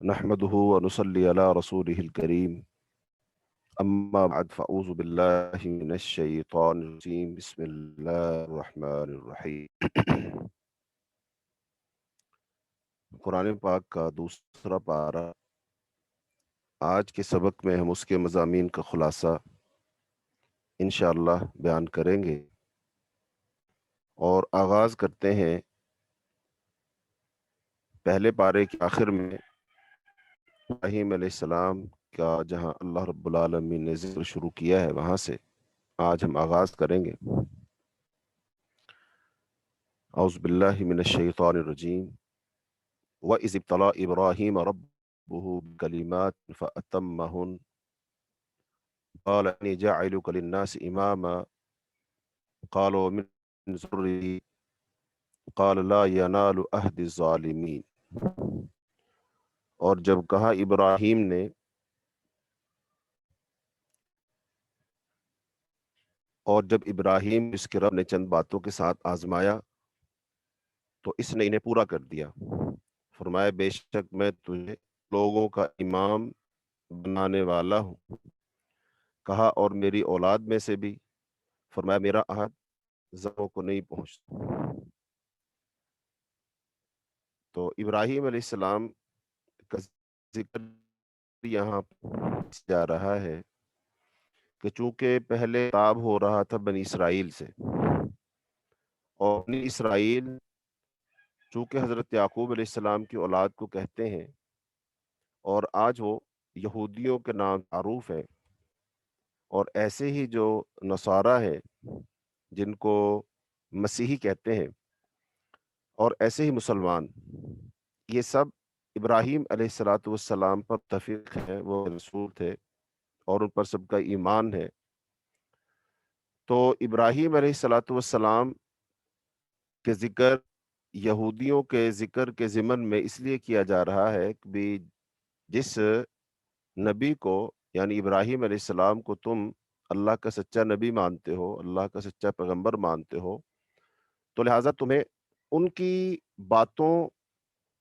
نحمده ونصلي على رسوله الكريم أما بعد فأعوذ بالله من الشيطان الرجيم بسم الله الرحمن الرحيم قرآن پاک کا دوسرا پارہ، آج کے سبق میں ہم اس کے مضامین کا خلاصہ انشاءاللہ بیان کریں گے اور آغاز کرتے ہیں پہلے پارے کے آخر میں ابراہیم علیہ السلام کا جہاں اللہ رب العالمین نے ذکر شروع کیا ہے وہاں سے آج ہم آغاز کریں گے۔ اعوذ باللہ من الشیطان الرجیم وَإِذِ ابْتَلَىٰ إِبْرَاهِيمَ رَبُّهُ بِكَلِمَاتٍ فَأَتَمَّهُنَّ قَالَ إِنِّي جَاعِلُكَ لِلنَّاسِ إِمَامًا قَالَ وَمِن ذُرِّيَّتِي قَالَ لَا يَنَالُ عَهْدِ الظَّالِمِينَ۔ اور جب کہا ابراہیم نے جب ابراہیم اس کے رب نے چند باتوں کے ساتھ آزمایا تو اس نے انہیں پورا کر دیا۔ فرمایا بے شک میں تجھے لوگوں کا امام بنانے والا ہوں۔ کہا اور میری اولاد میں سے بھی۔ فرمایا میرا عہد زموں کو نہیں پہنچتا۔ تو ابراہیم علیہ السلام کا ذکر یہاں جا رہا ہے کہ چونکہ پہلے خطاب ہو رہا تھا بنی اسرائیل سے، اور بنی اسرائیل چونکہ حضرت یعقوب علیہ السلام کی اولاد کو کہتے ہیں اور آج وہ یہودیوں کے نام معروف ہے، اور ایسے ہی جو نصارہ ہیں جن کو مسیحی کہتے ہیں، اور ایسے ہی مسلمان، یہ سب ابراہیم علیہ السلام پر متفق ہیں، وہ رسول تھے اور ان پر سب کا ایمان ہے۔ تو ابراہیم علیہ السلام کے ذکر یہودیوں کے ذکر کے ضمن میں اس لیے کیا جا رہا ہے کہ بھی جس نبی کو یعنی ابراہیم علیہ السلام کو تم اللہ کا سچا نبی مانتے ہو، اللہ کا سچا پیغمبر مانتے ہو، تو لہٰذا تمہیں ان کی باتوں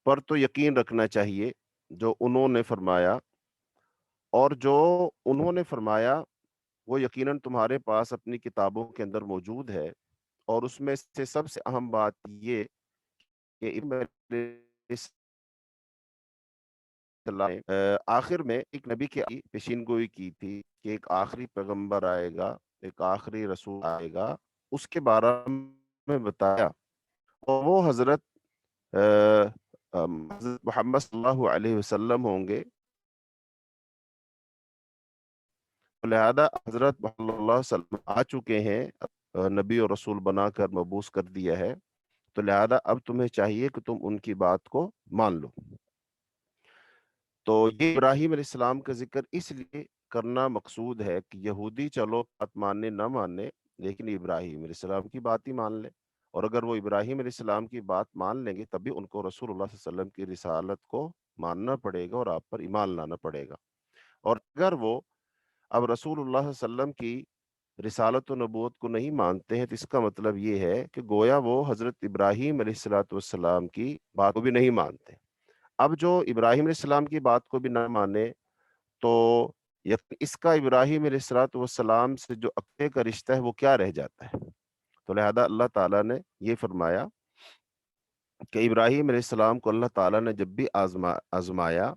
پر تو یقین رکھنا چاہیے جو انہوں نے فرمایا، اور جو انہوں نے فرمایا وہ یقیناً تمہارے پاس اپنی کتابوں کے اندر موجود ہے، اور اس میں سے سب سے اہم بات یہ کہ آخر میں ایک نبی کی پیشین گوئی کی تھی کہ ایک آخری پیغمبر آئے گا، ایک آخری رسول آئے گا، اس کے بارے میں بتایا، اور وہ حضرت محمد صلی اللہ علیہ وسلم ہوں گے۔ لہذا حضرت محمد صلی اللہ علیہ وسلم آ چکے ہیں، نبی اور رسول بنا کر مبعوث کر دیا ہے، تو لہذا اب تمہیں چاہیے کہ تم ان کی بات کو مان لو۔ تو یہ ابراہیم علیہ السلام کا ذکر اس لیے کرنا مقصود ہے کہ یہودی چلو بات ماننے نہ ماننے، لیکن ابراہیم علیہ السلام کی بات ہی مان لیں، اور اگر وہ ابراہیم علیہ السلام کی بات مان لیں گے تب بھی ان کو رسول اللہ صلی اللہ علیہ وسلم کی رسالت کو ماننا پڑے گا اور آپ پر ایمان لانا پڑے گا۔ اور اگر وہ اب رسول اللہ صلی اللہ علیہ وسلم کی رسالت و نبوت کو نہیں مانتے ہیں تو اس کا مطلب یہ ہے کہ گویا وہ حضرت ابراہیم علیہ السلام کی بات کو بھی نہیں مانتے۔ اب جو ابراہیم علیہ السلام کی بات کو بھی نہ مانے تو اس کا ابراہیم علیہ السلام سے جو عقیدے کا رشتہ ہے وہ کیا رہ جاتا ہے؟ تو لہذا اللہ تعالیٰ نے یہ فرمایا کہ ابراہیم علیہ السلام کو اللہ تعالیٰ نے جب بھی آزمایا،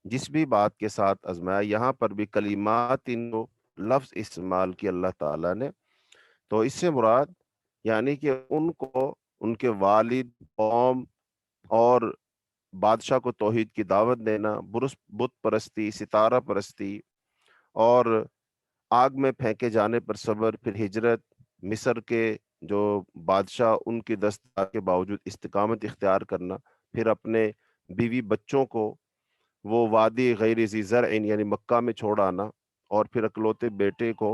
جس بھی بات کے ساتھ آزمایا، یہاں پر بھی کلمات ان لفظ استعمال کی اللہ تعالیٰ نے، تو اس سے مراد یعنی کہ ان کو ان کے والد، قوم اور بادشاہ کو توحید کی دعوت دینا، بت پرستی، ستارہ پرستی، اور آگ میں پھینکے جانے پر صبر، پھر ہجرت، مصر کے جو بادشاہ ان کی دستار کے باوجود استقامت اختیار کرنا، پھر اپنے بیوی بچوں کو وہ وادی غیر ذی زرع یعنی مکہ میں چھوڑ آنا، اور پھر اکلوتے بیٹے کو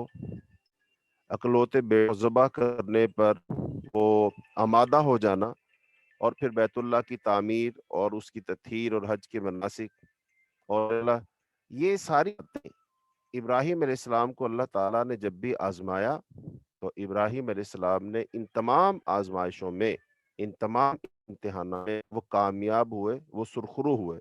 ذبح کرنے پر وہ آمادہ ہو جانا، اور پھر بیت اللہ کی تعمیر اور اس کی تطہیر اور حج کے مناسک، اور یہ ساری باتیں ابراہیم علیہ السلام کو اللہ تعالیٰ نے جب بھی آزمایا تو ابراہیم علیہ السلام نے ان تمام آزمائشوں میں، ان تمام امتحانات میں وہ کامیاب ہوئے، وہ سرخرو ہوئے۔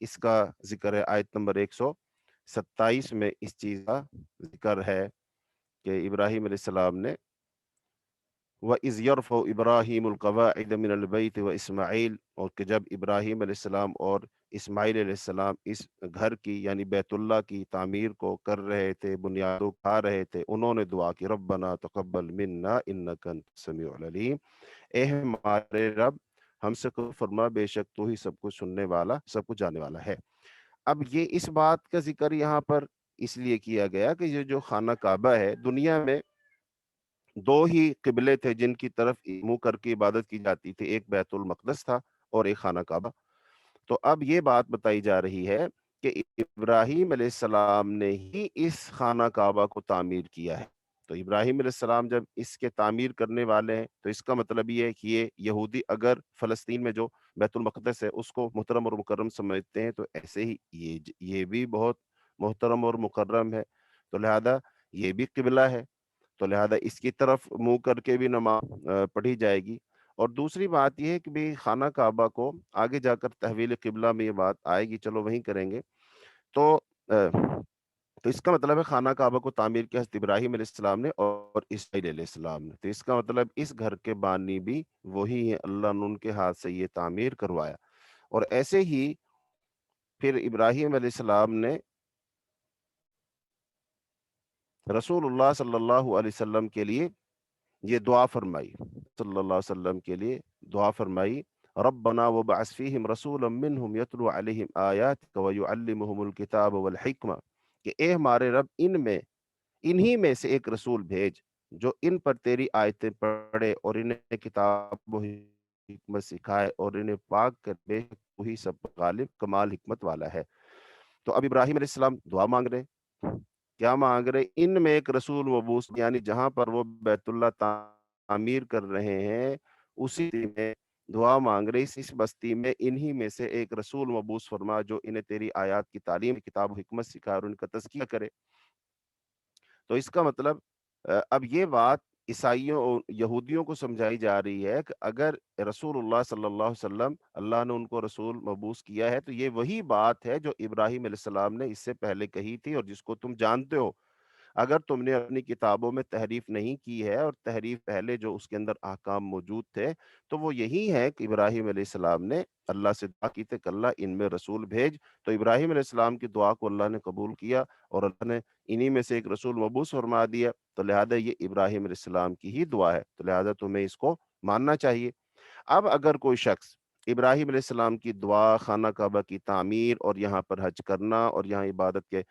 اس کا ذکر ہے آیت نمبر 127 میں اس چیز کا ذکر ہے کہ ابراہیم علیہ السلام نے وَإِذْ يَرْفَعُ إِبْرَاهِيمُ الْقَوَاعِدَ مِنَ الْبَيْتِ وَإِسْمَعِيلُ، اور کہ جب ابراہیم علیہ السلام اور اسماعیل علیہ السلام اس گھر کی یعنی بیت اللہ کی تعمیر کو کر رہے تھے، بنیاد اٹھا رہے تھے، انہوں نے دعا کی ربنا تقبل منا انک انت السمیع العلیم، اے ہمارے رب ہم سے قبول فرما، بے شک تو ہی سب کچھ سننے والا سب کچھ جاننے والا ہے۔ اب یہ اس بات کا ذکر یہاں پر اس لیے کیا گیا کہ یہ جو خانہ کعبہ ہے، دنیا میں دو ہی قبلے تھے جن کی طرف منہ کر کے عبادت کی جاتی تھی، ایک بیت المقدس تھا اور ایک خانہ کعبہ۔ تو اب یہ بات بتائی جا رہی ہے کہ ابراہیم علیہ السلام نے ہی اس خانہ کعبہ کو تعمیر کیا ہے۔ تو ابراہیم علیہ السلام جب اس کے تعمیر کرنے والے ہیں تو اس کا مطلب یہ ہے کہ یہ یہودی اگر فلسطین میں جو بیت المقدس ہے اس کو محترم اور مکرم سمجھتے ہیں، تو ایسے ہی یہ بھی بہت محترم اور مکرم ہے، تو لہذا یہ بھی قبلہ ہے، تو لہذا اس کی طرف منہ کر کے بھی نماز پڑھی جائے گی۔ اور دوسری بات یہ ہے کہ بھی خانہ کعبہ کو آگے جا کر تحویل قبلہ میں یہ بات آئے گی، چلو وہیں کریں گے۔ تو تو اس کا مطلب ہے خانہ کعبہ کو تعمیر کیا حضرت ابراہیم علیہ السلام نے اور اسماعیل علیہ السلام نے، تو اس کا مطلب اس گھر کے بانی بھی وہی ہیں، اللہ نے ان کے ہاتھ سے یہ تعمیر کروایا۔ اور ایسے ہی پھر ابراہیم علیہ السلام نے رسول اللہ صلی اللہ علیہ وسلم کے لیے یہ دعا فرمائی، صلی اللہ علیہ وسلم کے لیے دعا فرمائی، ربنا وبعث فیہم رسولا منہم یتلو علیہم آیاتک ویعلمہم الکتاب والحکمہ، کہ اے ہمارے رب انہی میں سے ایک رسول بھیج جو ان پر تیری آیتیں پڑھے اور انہیں کتاب و حکمت سکھائے اور انہیں پاک کر، بے شک وہی سب غالب کمال حکمت والا ہے۔ تو اب ابراہیم علیہ السلام دعا مانگ رہے، کیا مانگ رہے؟ ان میں ایک رسول مبعوث، یعنی جہاں پر وہ بیت اللہ تعمیر کر رہے ہیں اسی میں دعا مانگ رہے، اس بستی میں انہی میں سے ایک رسول مبعوث فرما جو انہیں تیری آیات کی تعلیم، کتاب و حکمت سکھائے اور ان کا تزکیہ کرے۔ تو اس کا مطلب اب یہ بات عیسائیوں اور یہودیوں کو سمجھائی جا رہی ہے کہ اگر رسول اللہ صلی اللہ علیہ وسلم اللہ نے ان کو رسول مبعوث کیا ہے تو یہ وہی بات ہے جو ابراہیم علیہ السلام نے اس سے پہلے کہی تھی اور جس کو تم جانتے ہو۔ اگر تم نے اپنی کتابوں میں تحریف نہیں کی ہے اور تحریف پہلے جو اس کے اندر احکام موجود تھے، تو وہ یہی ہے کہ ابراہیم علیہ السلام نے اللہ سے دعا کی تھی کہ اللہ ان میں رسول بھیج، تو ابراہیم علیہ السلام کی دعا کو اللہ نے قبول کیا اور اللہ نے انہی میں سے ایک رسول مبعوث فرما دیا، تو لہذا یہ ابراہیم علیہ السلام کی ہی دعا ہے، تو لہذا تمہیں اس کو ماننا چاہیے۔ اب اگر کوئی شخص ابراہیم علیہ السلام کی دعا، خانہ کعبہ کی تعمیر اور یہاں پر حج کرنا اور یہاں عبادت کے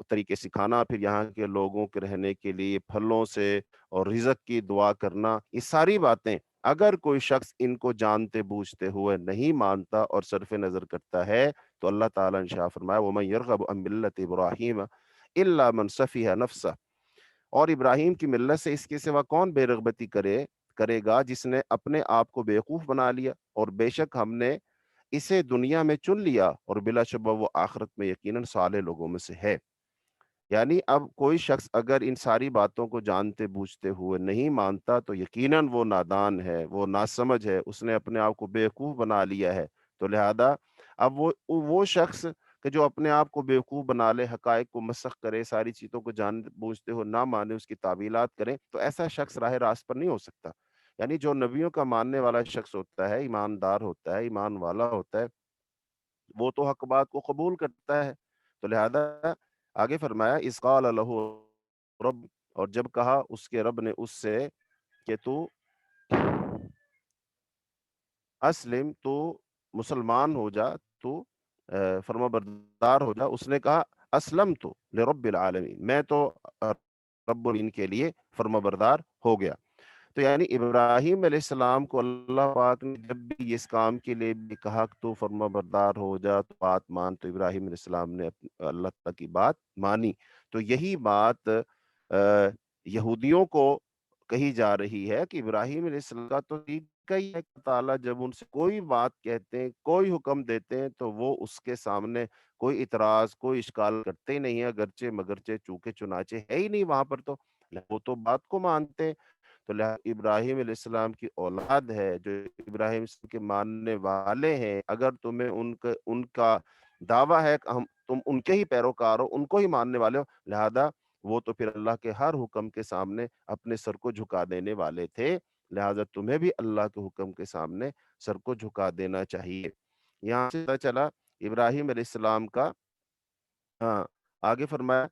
طریقے سکھانا، پھر یہاں کے لوگوں کے رہنے کے لیے پھلوں سے اور رزق کی دعا کرنا، یہ ساری باتیں اگر کوئی شخص ان کو جانتے بوجھتے ہوئے نہیں مانتا اور صرف نظر کرتا ہے، تو اللہ تعالیٰ نے شاہ فرمایا وَمَن يَرْغَبُ عَن مِّلَّةِ إِبْرَاهِيمَ إِلَّا مَن سَفِهَ نَفْسَهُ، اور ابراہیم کی ملت سے اس کے سوا کون بے رغبتی کرے گا جس نے اپنے آپ کو بیوقوف بنا لیا، اور بے شک ہم نے اسے دنیا میں چن لیا اور بلا شبہ وہ آخرت میں یقیناً صالح لوگوں میں سے ہے۔ یعنی اب کوئی شخص اگر ان ساری باتوں کو جانتے بوجھتے ہوئے نہیں مانتا تو یقیناً وہ نادان ہے، وہ ناسمجھ ہے، اس نے اپنے آپ کو بیوقوف بنا لیا ہے۔ تو لہذا اب وہ شخص کہ جو اپنے آپ کو بیوقوف بنا لے، حقائق کو مسخ کرے، ساری چیزوں کو جان بوجھتے ہو نہ مانے، اس کی تعویلات کرے، تو ایسا شخص راہ راست پر نہیں ہو سکتا۔ یعنی جو نبیوں کا ماننے والا شخص ہوتا ہے، ایماندار ہوتا ہے، ایمان والا ہوتا ہے، وہ تو حق بات کو قبول کرتا ہے۔ تو لہذا آگے فرمایا اذ قال له رب، اور جب کہا اس کے رب نے اس سے کہ تو اسلم، تو مسلمان ہو جا، تو فرما بردار ہو جا، اس نے کہا اسلم تو لرب العالمین، میں تو رب العالمین کے لیے فرما بردار ہو گیا۔ تو یعنی ابراہیم علیہ السلام کو اللہ پاک نے جب بھی اس کام کے لیے بھی کہا کہ تو فرما بردار ہو جا، تو بات مان، تو ابراہیم علیہ السلام نے اللہ تعالیٰ کی بات مانی۔ تو یہی بات یہودیوں کو کہی جا رہی ہے کہ ابراہیم علیہ السلام کا تو طریقہ ہی ہے کہ تعالیٰ جب ان سے کوئی بات کہتے ہیں، کوئی حکم دیتے ہیں، تو وہ اس کے سامنے کوئی اعتراض، کوئی اشکال کرتے ہی نہیں ہے، اگرچہ مگرچہ چونکہ چنانچہ ہے ہی نہیں وہاں پر، تو وہ تو بات کو مانتے ہیں۔ تو لہذا ابراہیم علیہ السلام کی اولاد ہے جو ابراہیم کے ماننے والے ہیں، اگر تمہیں ان کا دعویٰ ہے کہ تم ان کے ہی پیروکار ہو، ان کو ہی ماننے والے ہو، لہذا وہ تو پھر اللہ کے ہر حکم کے سامنے اپنے سر کو جھکا دینے والے تھے، لہذا تمہیں بھی اللہ کے حکم کے سامنے سر کو جھکا دینا چاہیے۔ یہاں سے پتہ چلا ابراہیم علیہ السلام کا، ہاں، آگے فرمایا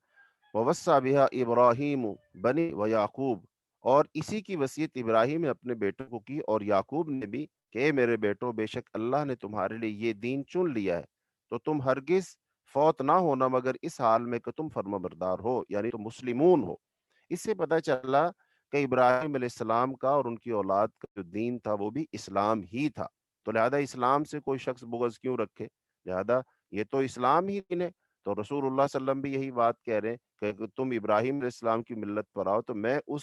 وَوَصَّى بِهَا إِبْرَاهِيمُ بنی و یعقوب، اور اسی کی وصیت ابراہیم نے اپنے بیٹوں کو کی اور یعقوب نے بھی کہ اے میرے بیٹوں، بے شک اللہ نے تمہارے لیے یہ دین چن لیا ہے، تو تم ہرگز فوت نہ ہونا مگر اس حال میں کہ تم فرما بردار ہو، یعنی تم مسلمون ہو۔ اس سے پتہ چلا کہ ابراہیم علیہ السلام کا اور ان کی اولاد کا جو دین تھا وہ بھی اسلام ہی تھا، تو لہذا اسلام سے کوئی شخص بغض کیوں رکھے، لہذا یہ تو اسلام ہی دین ہے۔ تو رسول اللہ صلی اللہ علیہ وسلم بھی یہی بات کہہ رہے ہیں کہ تم ابراہیم علیہ السلام کی ملت پر آؤ تو میں اس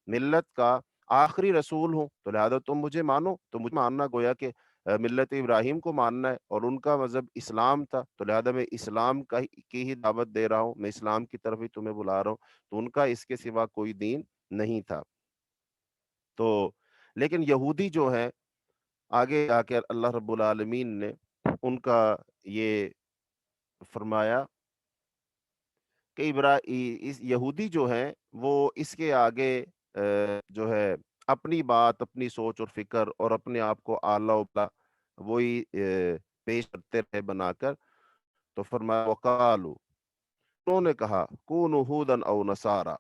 ملت کا آخری رسول ہوں، تو لہذا تم مجھے مانو، تو مجھے ماننا گویا کہ ملت ابراہیم کو ماننا ہے، اور ان کا مذہب اسلام تھا، تو لہذا میں اسلام کی ہی دعوت دے رہا ہوں، میں اسلام کی طرف ہی تمہیں بلا رہا ہوں، تو ان کا اس کے سوا کوئی دین نہیں تھا۔ تو لیکن یہودی جو ہیں، آگے آ کے اللہ رب العالمین نے ان کا یہ فرمایا کہ اس یہودی جو ہیں وہ اس کے آگے جو ہے اپنی بات، اپنی سوچ اور فکر اور اپنے آپ کو اعلیٰ اوپلا وہی پیش کرتے رہے بنا کر، تو فرمایا وقالو، انہوں نے کہا کونوا ہودن او نصارا،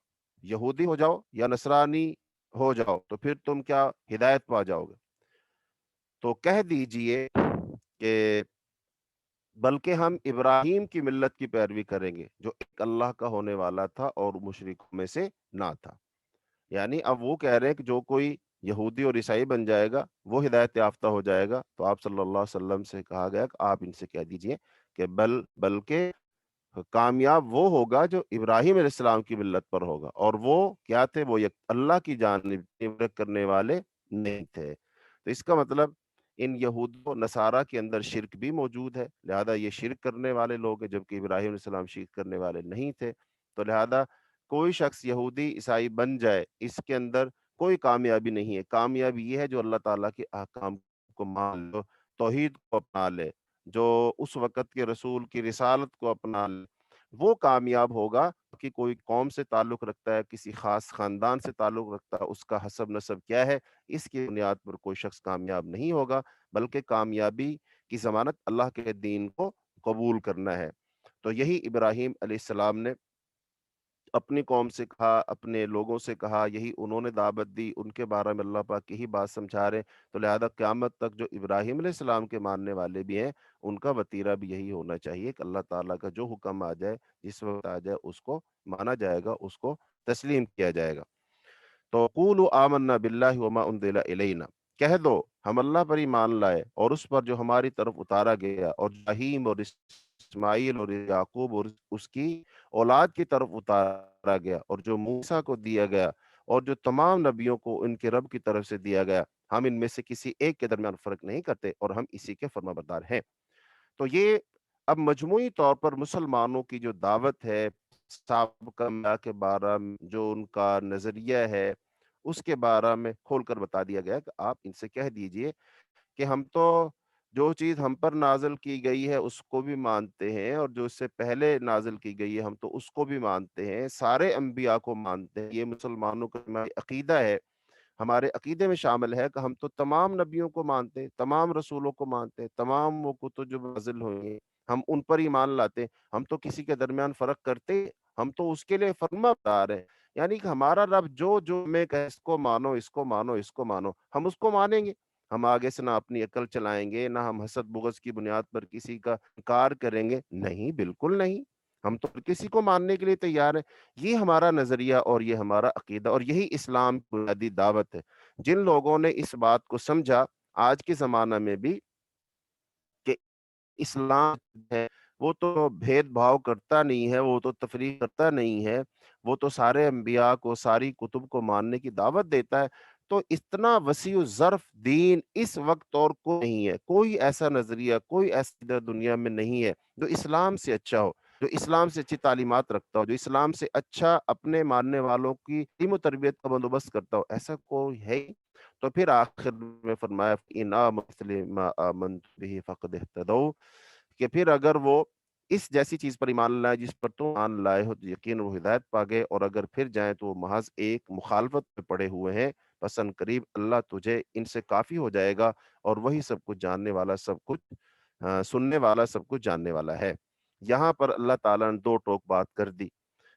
یہودی ہو جاؤ یا نصرانی ہو جاؤ تو پھر تم کیا ہدایت پا جاؤ گے۔ تو کہہ دیجئے کہ بلکہ ہم ابراہیم کی ملت کی پیروی کریں گے جو ایک اللہ کا ہونے والا تھا اور مشرکوں میں سے نہ تھا۔ یعنی اب وہ کہہ رہے ہیں کہ جو کوئی یہودی اور عیسائی بن جائے گا وہ ہدایت یافتہ ہو جائے گا، تو آپ صلی اللہ علیہ وسلم سے کہا گیا کہ آپ ان سے کہہ دیجئے کہ بلکہ کامیاب وہ ہوگا جو ابراہیم علیہ السلام کی ملت پر ہوگا، اور وہ کیا تھے، وہ یک اللہ کی جانب عبادت کرنے والے نہیں تھے۔ تو اس کا مطلب ان یہود و نصارہ کے اندر شرک بھی موجود ہے، لہذا یہ شرک کرنے والے لوگ ہیں، جبکہ ابراہیم علیہ السلام شرک کرنے والے نہیں تھے، تو لہذا کوئی شخص یہودی عیسائی بن جائے اس کے اندر کوئی کامیابی نہیں ہے۔ کامیابی یہ ہے جو اللہ تعالیٰ کے احکام کو مان لو، توحید کو اپنا لے، جو اس وقت کے رسول کی رسالت کو اپنا لے، وہ کامیاب ہوگا۔ کہ کوئی قوم سے تعلق رکھتا ہے، کسی خاص خاندان سے تعلق رکھتا ہے، اس کا حسب نسب کیا ہے، اس کی بنیاد پر کوئی شخص کامیاب نہیں ہوگا، بلکہ کامیابی کی ضمانت اللہ کے دین کو قبول کرنا ہے۔ تو یہی ابراہیم علیہ السلام نے اپنی قوم سے کہا، اپنے لوگوں سے کہا، یہی انہوں نے دعوت دی، ان کے بارے میں اللہ پاک یہی بات سمجھا رہے، تو لہذا قیامت تک جو ابراہیم علیہ السلام کے ماننے والے بھی ہیں ان کا وتیرہ بھی یہی ہونا چاہیے کہ اللہ تعالیٰ کا جو حکم آ جائے، جس وقت آ جائے، اس کو مانا جائے گا، اس کو تسلیم کیا جائے گا۔ تو قولوا آمنا باللہ وما انزل الینا، کہہ دو ہم اللہ پر ایمان لائے اور اس پر جو ہماری طرف اتارا گیا، اور ابراہیم اور اسماعیل اور یعقوب اور اس کی اولاد کی طرف اتارا گیا، اور جو موسیٰ کو دیا گیا، اور جو تمام نبیوں کو ان کے رب کی طرف سے دیا گیا، ہم ان میں سے کسی ایک کے درمیان فرق نہیں کرتے اور ہم اسی کے فرما بردار ہیں۔ تو یہ اب مجموعی طور پر مسلمانوں کی جو دعوت ہے، سابقہ انبیاء کے بارے میں جو ان کا نظریہ ہے، اس کے بارے میں کھول کر بتا دیا گیا کہ آپ ان سے کہہ دیجئے کہ ہم تو جو چیز ہم پر نازل کی گئی ہے اس کو بھی مانتے ہیں، اور جو اس سے پہلے نازل کی گئی ہے ہم تو اس کو بھی مانتے ہیں، سارے انبیاء کو مانتے ہیں، یہ مسلمانوں کا ہمارا عقیدہ ہے، ہمارے عقیدے میں شامل ہے کہ ہم تو تمام نبیوں کو مانتے ہیں، تمام رسولوں کو مانتے ہیں، تمام وہ کتب جو نازل ہوئی ہیں ہم ان پر ایمان لاتے ہیں، ہم تو کسی کے درمیان فرق کرتے ہیں، ہم تو اس کے لیے فرما بردار ہیں، یعنی کہ ہمارا رب جو میں کہ اس کو مانو، اس کو مانو، اس کو مانو، ہم اس کو مانیں گے، ہم آگے سے نہ اپنی عقل چلائیں گے، نہ ہم حسد بغض کی بنیاد پر کسی کا انکار کریں گے، نہیں، بالکل نہیں، ہم تو کسی کو ماننے کے لیے تیار ہیں۔ یہ ہمارا نظریہ اور یہ ہمارا عقیدہ اور یہی اسلام کی بنیادی دعوت ہے۔ جن لوگوں نے اس بات کو سمجھا آج کے زمانہ میں بھی کہ اسلام ہے وہ تو بھید بھاؤ کرتا نہیں ہے، وہ تو تفریق کرتا نہیں ہے، وہ تو سارے انبیاء کو، ساری کتب کو ماننے کی دعوت دیتا ہے، تو اتنا وسیع الظرف دین اس وقت اور کوئی نہیں ہے، کوئی ایسا نظریہ، کوئی ایسا دنیا میں نہیں ہے جو اسلام سے اچھا ہو، جو اسلام سے اچھی تعلیمات رکھتا ہو، جو اسلام سے اچھا اپنے ماننے والوں کی تعلیم و تربیت کا بندوبست کرتا ہو، ایسا کوئی ہے ہی۔ تو پھر آخر میں فرمایا ان آمنوا مثل ما آمنت به فقد اهتدوا، کہ پھر اگر وہ اس جیسی چیز پر ایمان لائے جس پر تم ایمان لائے ہو، تو یقین وہ ہدایت پا گئے، اور اگر پھر جائیں تو وہ محض ایک مخالفت میں پڑے ہوئے ہیں۔ بس ان قریب اللہ تجھے ان سے کافی ہو جائے گا، اور وہی سب کچھ جاننے والا، سب کچھ سننے والا، سب کچھ جاننے والا ہے۔ یہاں پر اللہ تعالیٰ نے دو ٹوک بات کر دی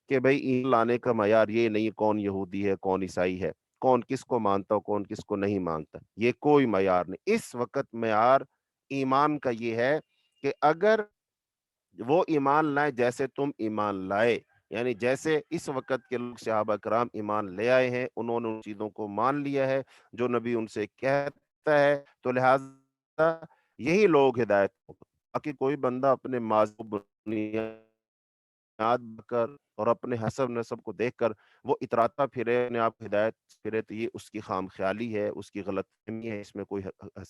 کہ بھائی ایمان لانے کا معیار یہ نہیں کون یہودی ہے کون عیسائی ہے، کون کس کو مانتا کون کس کو نہیں مانتا، یہ کوئی معیار نہیں۔ اس وقت معیار ایمان کا یہ ہے کہ اگر وہ ایمان لائے جیسے تم ایمان لائے، یعنی جیسے اس وقت کے لوگ صحابہ کرام ایمان لے آئے ہیں، انہوں نے ان چیزوں کو مان لیا ہے جو نبی ان سے کہتا ہے، تو لہذا یہی لوگ ہدایت باقی کوئی بندہ اپنے ماضی بنیاد کر اور اپنے حسب نسب کو دیکھ کر وہ اتراتا پھرے، اپنے آپ کو ہدایت پھرے، تو یہ اس کی خام خیالی ہے، اس کی غلط فہمی ہے، اس میں کوئی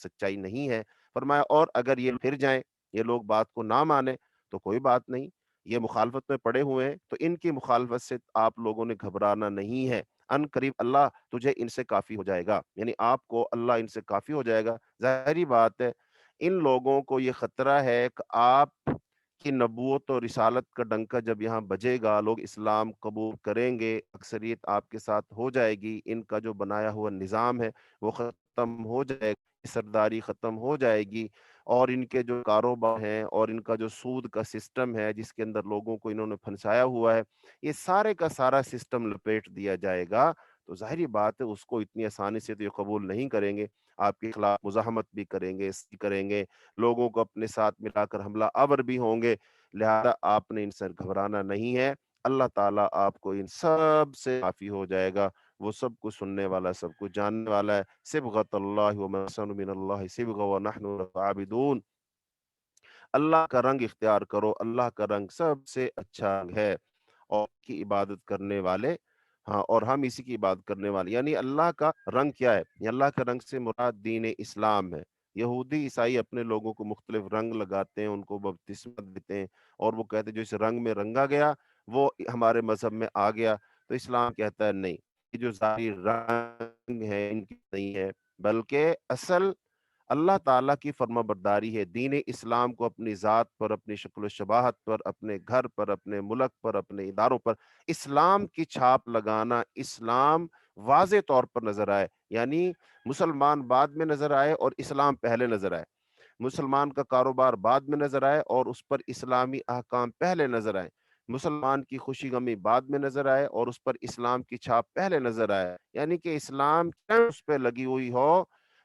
سچائی نہیں ہے۔ فرمایا اور اگر یہ پھر جائیں، یہ لوگ بات کو نہ مانے تو کوئی بات نہیں، یہ مخالفت میں پڑے ہوئے ہیں، تو ان کی مخالفت سے آپ لوگوں نے گھبرانا نہیں ہے۔ ان قریب اللہ تجھے ان سے کافی ہو جائے گا، یعنی آپ کو اللہ ان سے کافی ہو جائے گا۔ ظاہری بات ہے ان لوگوں کو یہ خطرہ ہے کہ آپ کی نبوت اور رسالت کا ڈنکا جب یہاں بجے گا، لوگ اسلام قبول کریں گے، اکثریت آپ کے ساتھ ہو جائے گی، ان کا جو بنایا ہوا نظام ہے وہ ختم ہو جائے گا، سرداری ختم ہو جائے گی، اور ان کے جو کاروبار ہیں اور ان کا جو سود کا سسٹم ہے جس کے اندر لوگوں کو انہوں نے پھنسایا ہوا ہے، یہ سارے کا سارا سسٹم لپیٹ دیا جائے گا۔ تو ظاہری بات ہے اس کو اتنی آسانی سے تو یہ قبول نہیں کریں گے، آپ کے خلاف مزاحمت بھی کریں گے، لوگوں کو اپنے ساتھ ملا کر حملہ آور بھی ہوں گے۔ لہذا آپ نے ان سے گھبرانا نہیں ہے، اللہ تعالیٰ آپ کو ان سب سے کافی ہو جائے گا، وہ سب کو سننے والا، سب کو جاننے والا ہے۔ صبغۃ اللہ وما احسن من اللہ صبغہ ونحن له عابدون۔ اللہ کا رنگ اختیار کرو، اللہ کا رنگ سب سے اچھا رنگ ہے، اور کی عبادت کرنے والے، ہاں، اور ہم اسی کی عبادت کرنے والے، یعنی اللہ کا رنگ کیا ہے؟ یہ اللہ کا رنگ سے مراد دین اسلام ہے۔ یہودی عیسائی اپنے لوگوں کو مختلف رنگ لگاتے ہیں، ان کو بپتسمہ دیتے ہیں، اور وہ کہتے ہیں جو اس رنگ میں رنگا گیا وہ ہمارے مذہب میں آ گیا۔ تو اسلام کہتا ہے نہیں، یہ جو ظاہری رنگ ہے ان کی نہیں ہے، بلکہ اصل اللہ تعالیٰ کی فرما برداری ہے۔ دین اسلام کو اپنی ذات پر، اپنی شکل و شباہت پر، اپنے گھر پر، اپنے ملک پر، اپنے اداروں پر اسلام کی چھاپ لگانا، اسلام واضح طور پر نظر آئے، یعنی مسلمان بعد میں نظر آئے اور اسلام پہلے نظر آئے، مسلمان کا کاروبار بعد میں نظر آئے اور اس پر اسلامی احکام پہلے نظر آئے، مسلمان کی خوشی غمی بعد میں نظر آئے اور اس پر اسلام کی چھاپ پہلے نظر آئے، یعنی کہ اسلام اس پہ لگی ہوئی ہو،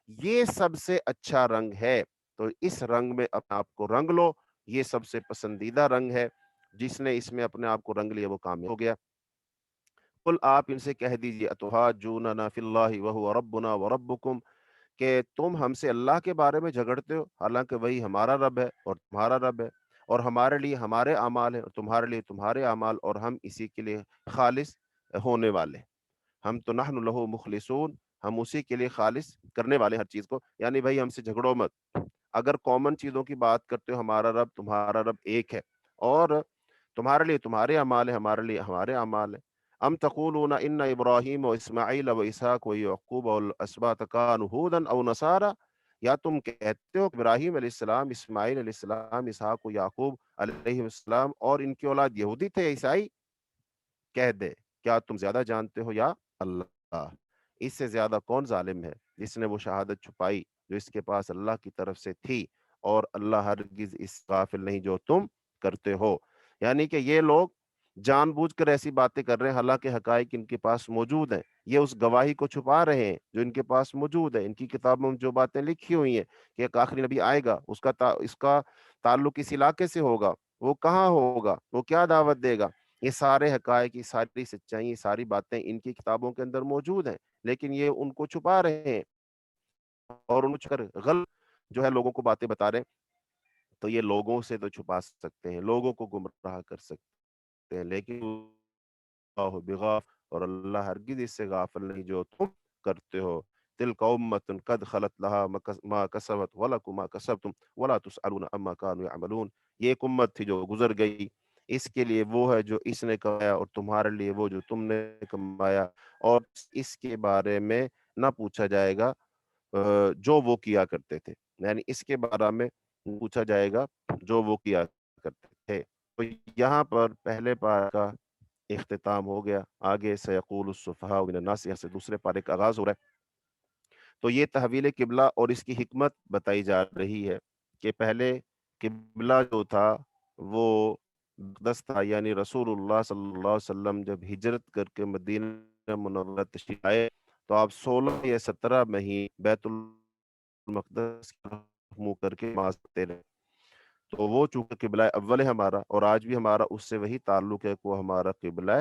یہ سب سے اچھا رنگ ہے۔ تو اس رنگ میں اپنے آپ کو رنگ لو، یہ سب سے پسندیدہ رنگ ہے، جس نے اس میں اپنے آپ کو رنگ لیا وہ کامیاب ہو گیا۔ قل آپ ان سے کہہ دیجئے اتحاجوننا فی اللہ وہو ربنا وربکم، کہ تم ہم سے اللہ کے بارے میں جھگڑتے ہو، حالانکہ وہی ہمارا رب ہے اور تمہارا رب ہے، اور ہمارے لیے ہمارے اعمال ہیں اور تمہارے لیے تمہارے اعمال، اور ہم اسی کے لیے خالص ہونے والے، ہم تو نحن لہو مخلصون، ہم اسی کے لیے خالص کرنے والے ہر چیز کو، یعنی بھائی ہم سے جھگڑو مت۔ اگر کامن چیزوں کی بات کرتے ہو، ہمارا رب تمہارا رب ایک ہے، اور تمہارے لیے تمہارے اعمال ہیں، ہمارے لیے ہمارے اعمال ہیں۔ ام تقولون ان ابراہیم و اسماعیل و اسحاق و یعقوب والاسباط کانوا ھودا او نصارا، یا تم کہتے ہو کہ ابراہیم علیہ السلام، اسماعیل علیہ السلام، اسحاق و یعقوب علیہ السلام اور ان کی اولاد یہودی تھے یا عیسائی؟ کہہ دے کیا تم زیادہ جانتے ہو یا اللہ؟ اس سے زیادہ کون ظالم ہے جس نے وہ شہادت چھپائی جو اس کے پاس اللہ کی طرف سے تھی، اور اللہ ہرگز اس غافل نہیں جو تم کرتے ہو۔ یعنی کہ یہ لوگ جان بوجھ کر ایسی باتیں کر رہے ہیں، حالانکہ حقائق ان کے پاس موجود ہیں، یہ اس گواہی کو چھپا رہے ہیں جو ان کے پاس موجود ہے، ان کی کتابوں میں جو باتیں لکھی ہوئی ہیں کہ ایک آخری نبی آئے گا، اس کا تعلق اس علاقے سے ہوگا، وہ کہاں ہوگا، وہ کیا دعوت دے گا، یہ سارے حقائق، یہ ساری سچائی، یہ ساری باتیں ان کی کتابوں کے اندر موجود ہیں، لیکن یہ ان کو چھپا رہے ہیں، اور ان کو غلط جو ہے لوگوں کو باتیں بتا رہے ہیں۔ تو یہ لوگوں سے تو چھپا سکتے ہیں، لوگوں کو گمراہ کر سکتے ہیں، لیکن اللہ بغاف، اور اللہ ہرگز اس سے غافل نہیں جو تم کرتے ہو۔ تلک امۃ قد خلت لها ما کسبت ولکم ما کسبتم ولا تسألون عما كانوا يعملون، یہ ایک امت تھی جو گزر گئی، اس کے لیے وہ ہے جو اس نے کمایا، اور تمہارے لیے وہ جو تم نے کمایا، اور اس کے بارے میں نہ پوچھا جائے گا جو وہ کیا کرتے تھے، یعنی اس کے بارے میں پوچھا جائے گا جو وہ کیا کرتے تھے۔ تو یہاں پر پہلے پارے کا اختتام ہو گیا. آگے سیقول السفہاء من الناس، یہاں سے دوسرے پارے کا آغاز ہو رہا ہے. تو یہ تحویل قبلہ اور اس کی حکمت بتائی جا رہی ہے کہ پہلے قبلہ جو تھا وہ مقدس تھا، یعنی رسول اللہ صلی اللہ علیہ وسلم جب ہجرت کر کے مدینہ منورہ تشریف آئے تو آپ 16 یا 17 میں ہی بیت المقدس کی طرف منہ کر کے نماز پڑھتے رہے. تو وہ چونکہ قبلہ اول ہے ہمارا، اور آج بھی ہمارا اس سے وہی تعلق ہے کہ وہ ہمارا قبلہ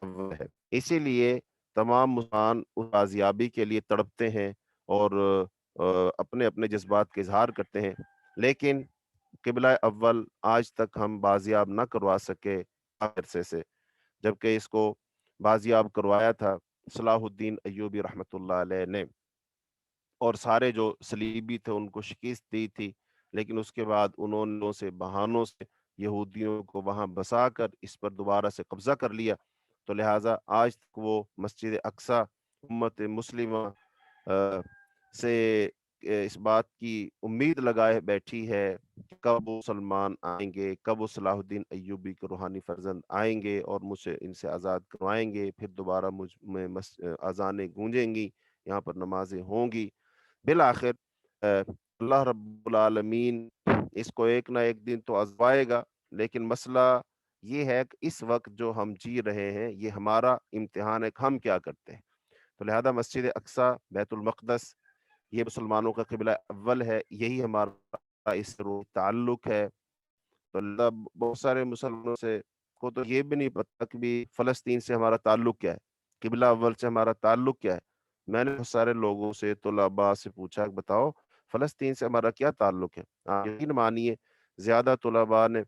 اول ہے. اسی لیے تمام مسلمان اس بازیابی کے لیے تڑپتے ہیں اور اپنے اپنے جذبات کا اظہار کرتے ہیں، لیکن قبلہ اول آج تک ہم بازیاب نہ کروا سکے عرصے سے، جبکہ اس کو بازیاب کروایا تھا صلاح الدین ایوبی رحمۃ اللہ علیہ نے، اور سارے جو صلیبی تھے ان کو شکست دی تھی، لیکن اس کے بعد انہوں نے سے بہانوں سے یہودیوں کو وہاں بسا کر اس پر دوبارہ سے قبضہ کر لیا. تو لہٰذا آج تک وہ مسجد اقصی امت مسلمہ سے اس بات کی امید لگائے بیٹھی ہے کہ کب وہ مسلمان آئیں گے، کب وہ صلاح الدین ایوبی کے روحانی فرزند آئیں گے اور مجھے ان سے آزاد کروائیں گے، پھر دوبارہ مجھ میں اذانیں گونجیں گی، یہاں پر نمازیں ہوں گی. بالآخر اللہ رب العالمین اس کو ایک نہ ایک دن تو آزمائے گا، لیکن مسئلہ یہ ہے کہ اس وقت جو ہم جی رہے ہیں یہ ہمارا امتحان ہے کہ ہم کیا کرتے ہیں. تو لہذا مسجد اقصی، بیت المقدس، یہ مسلمانوں کا قبلہ اول ہے، یہی ہمارا اس سے تعلق ہے. تو اللہ بہت سارے مسلمانوں سے کو تو یہ بھی نہیں پتا کہ بھی فلسطین سے ہمارا تعلق کیا ہے، قبلہ اول سے ہمارا تعلق کیا ہے. میں نے بہت سارے لوگوں سے، طلباء سے پوچھا کہ بتاؤ فلسطین سے ہمارا کیا تعلق ہے. آپ یقین مانیے زیادہ طلباء نے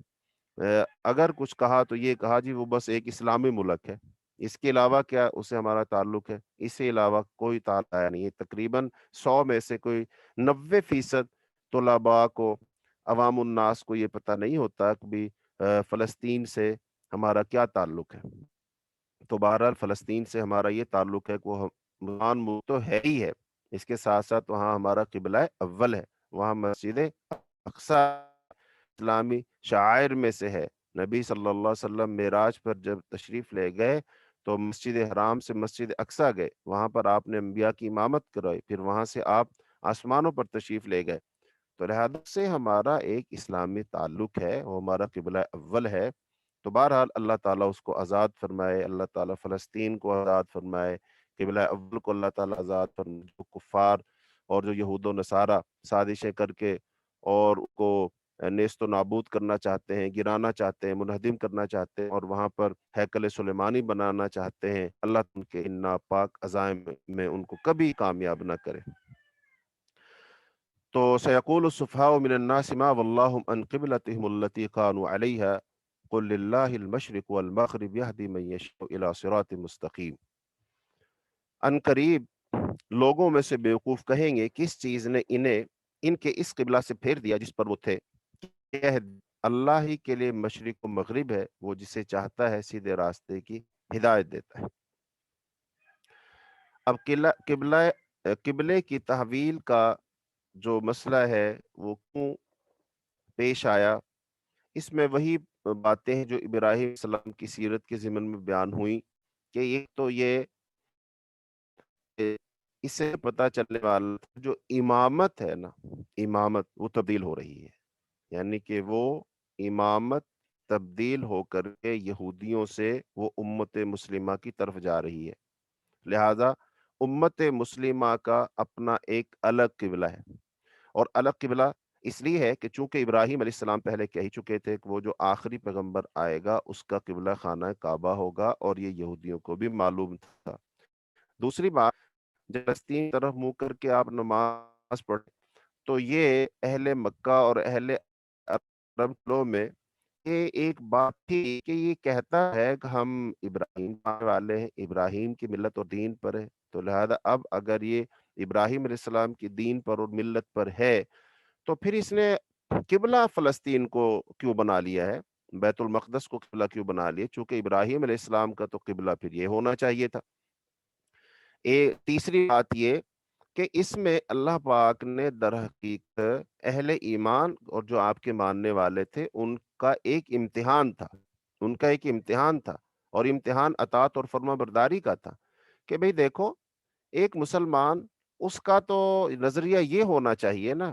اگر کچھ کہا تو یہ کہا جی وہ بس ایک اسلامی ملک ہے، اس کے علاوہ کیا اسے ہمارا تعلق ہے. اس سے علاوہ کوئی تعلق نہیں ہے. تقریباً 100 میں سے کوئی 90% طلباء کو، عوام الناس کو یہ پتہ نہیں ہوتا کہ بھی فلسطین سے ہمارا کیا تعلق ہے. تو بہرحال فلسطین سے ہمارا یہ تعلق ہے کہ وہ مسلمان ملک تو ہے ہی ہے، اس کے ساتھ ساتھ وہاں ہمارا قبلہ اول ہے، وہاں مسجد اقصی اسلامی شعائر میں سے ہے. نبی صلی اللہ علیہ وسلم معراج پر جب تشریف لے گئے تو مسجد حرام سے مسجد اقصی گئے، وہاں پر آپ نے انبیاء کی امامت کرائی، پھر وہاں سے آپ آسمانوں پر تشریف لے گئے. تو لہذا سے ہمارا ایک اسلامی تعلق ہے، وہ ہمارا قبلہ اول ہے. تو بہرحال اللہ تعالیٰ اس کو آزاد فرمائے، اللہ تعالیٰ فلسطین کو آزاد فرمائے، قبلہ اول کو اللہ تعالیٰ آزاد فرمائے. جو کفار اور جو یہود و نصارہ سازشیں کر کے اور کو نیست و نابود کرنا چاہتے ہیں، گرانا چاہتے ہیں، منہدم کرنا چاہتے ہیں، اور وہاں پر ہیکل سلیمانی بنانا چاہتے ہیں، اللہ ان کے ان ناپاک عزائم میں ان کو کبھی کامیاب نہ کرے. تو سیقول السفہاء من الناس ما واللہم عن قبلتہم التي كانوا علیہا قل للہ المشرق والمغرب یہدی من یشاء الی صراط مستقیم. ان قریب لوگوں میں سے بیوقوف کہیں گے کس چیز نے انہیں ان کے اس قبلہ سے پھیر دیا جس پر وہ تھے. اللہ ہی کے لیے مشرق و مغرب ہے، وہ جسے چاہتا ہے سیدھے راستے کی ہدایت دیتا ہے. اب قبلے کی تحویل کا جو مسئلہ ہے وہ کیوں پیش آیا، اس میں وہی باتیں ہیں جو ابراہیم علیہ السلام کی سیرت کے ضمن میں بیان ہوئی کہ ایک تو یہ اس سے پتہ چلنے والا جو امامت ہے نا، امامت وہ تبدیل ہو رہی ہے، یعنی کہ وہ امامت تبدیل ہو کر کے یہودیوں سے وہ امت مسلمہ کی طرف جا رہی ہے. لہذا امت مسلمہ کا اپنا ایک الگ قبلہ ہے، اور الگ قبلہ اس لیے ہے کہ چونکہ ابراہیم علیہ السلام پہلے کہہ چکے تھے کہ وہ جو آخری پیغمبر آئے گا اس کا قبلہ خانہ کعبہ ہوگا، اور یہ یہودیوں کو بھی معلوم تھا. دوسری بات، جب فلسطین طرف منہ کر کے آپ نماز پڑھیں تو یہ اہل مکہ اور اہل عرب میں یہ ایک بات تھی کہ یہ کہتا ہے کہ ہم ابراہیم والے ہیں، ابراہیم کی ملت اور دین پر ہے. تو لہذا اب اگر یہ ابراہیم علیہ السلام کی دین پر اور ملت پر ہے تو پھر اس نے قبلہ فلسطین کو کیوں بنا لیا ہے، بیت المقدس کو قبلہ کیوں بنا لیا، چونکہ ابراہیم علیہ السلام کا تو قبلہ پھر یہ ہونا چاہیے تھا. تیسری بات یہ کہ اس میں اللہ پاک نے در حقیقت اہل ایمان اور جو آپ کے ماننے والے تھے ان کا ایک امتحان تھا، ان کا ایک امتحان تھا، اور امتحان اطاعت اور فرما برداری کا تھا کہ بھئی دیکھو، ایک مسلمان، اس کا تو نظریہ یہ ہونا چاہیے نا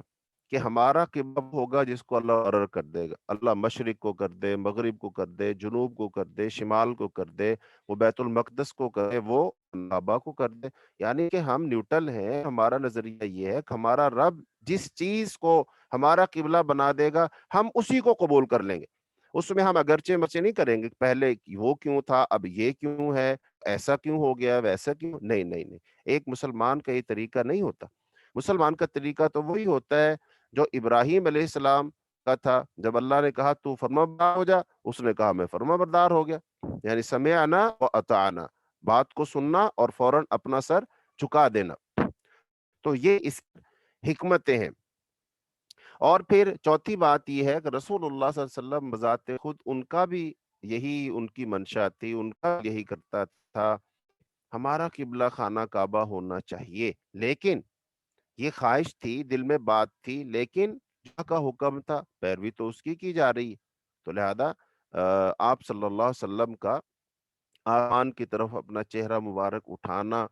کہ ہمارا قبلہ وہ ہوگا جس کو اللہ مقرر کر دے گا، اللہ مشرق کو کر دے، مغرب کو کر دے، جنوب کو کر دے، شمال کو کر دے، وہ بیت المقدس کو کر دے، وہ کعبہ کو کر دے۔ یعنی کہ ہم نیوٹرل ہیں، ہمارا نظریہ یہ ہے کہ ہمارا رب جس چیز کو ہمارا قبلہ بنا دے گا ہم اسی کو قبول کر لیں گے، اس میں ہم اگرچہ مرچے نہیں کریں گے پہلے وہ کیوں تھا، اب یہ کیوں ہے، ایسا کیوں ہو گیا، ویسا کیوں، نہیں نہیں نہیں۔ ایک مسلمان کا یہ طریقہ نہیں ہوتا۔ مسلمان کا طریقہ تو وہی ہوتا ہے جو ابراہیم علیہ السلام کا تھا، جب اللہ نے کہا تو فرما بردار ہو جا، اس نے کہا میں فرما بردار ہو گیا، یعنی سمعنا و اطعنا، بات کو سننا اور فوراً اپنا سر جھکا دینا۔ تو یہ اس حکمتیں ہیں۔ اور پھر چوتھی بات یہ ہے کہ رسول اللہ صلی اللہ علیہ وسلم بذات خود ان کا بھی یہی ان کی منشا تھی، ان کا یہی کرتا تھا، ہمارا قبلہ خانہ کعبہ ہونا چاہیے، لیکن یہ خواہش تھی، دل میں بات تھی، لیکن اللہ کا حکم تھا، پیروی تو اس کی جا رہی ہے۔ تو لہذا آپ صلی اللہ علیہ وسلم کا آسمان کی طرف اپنا چہرہ مبارک اٹھانا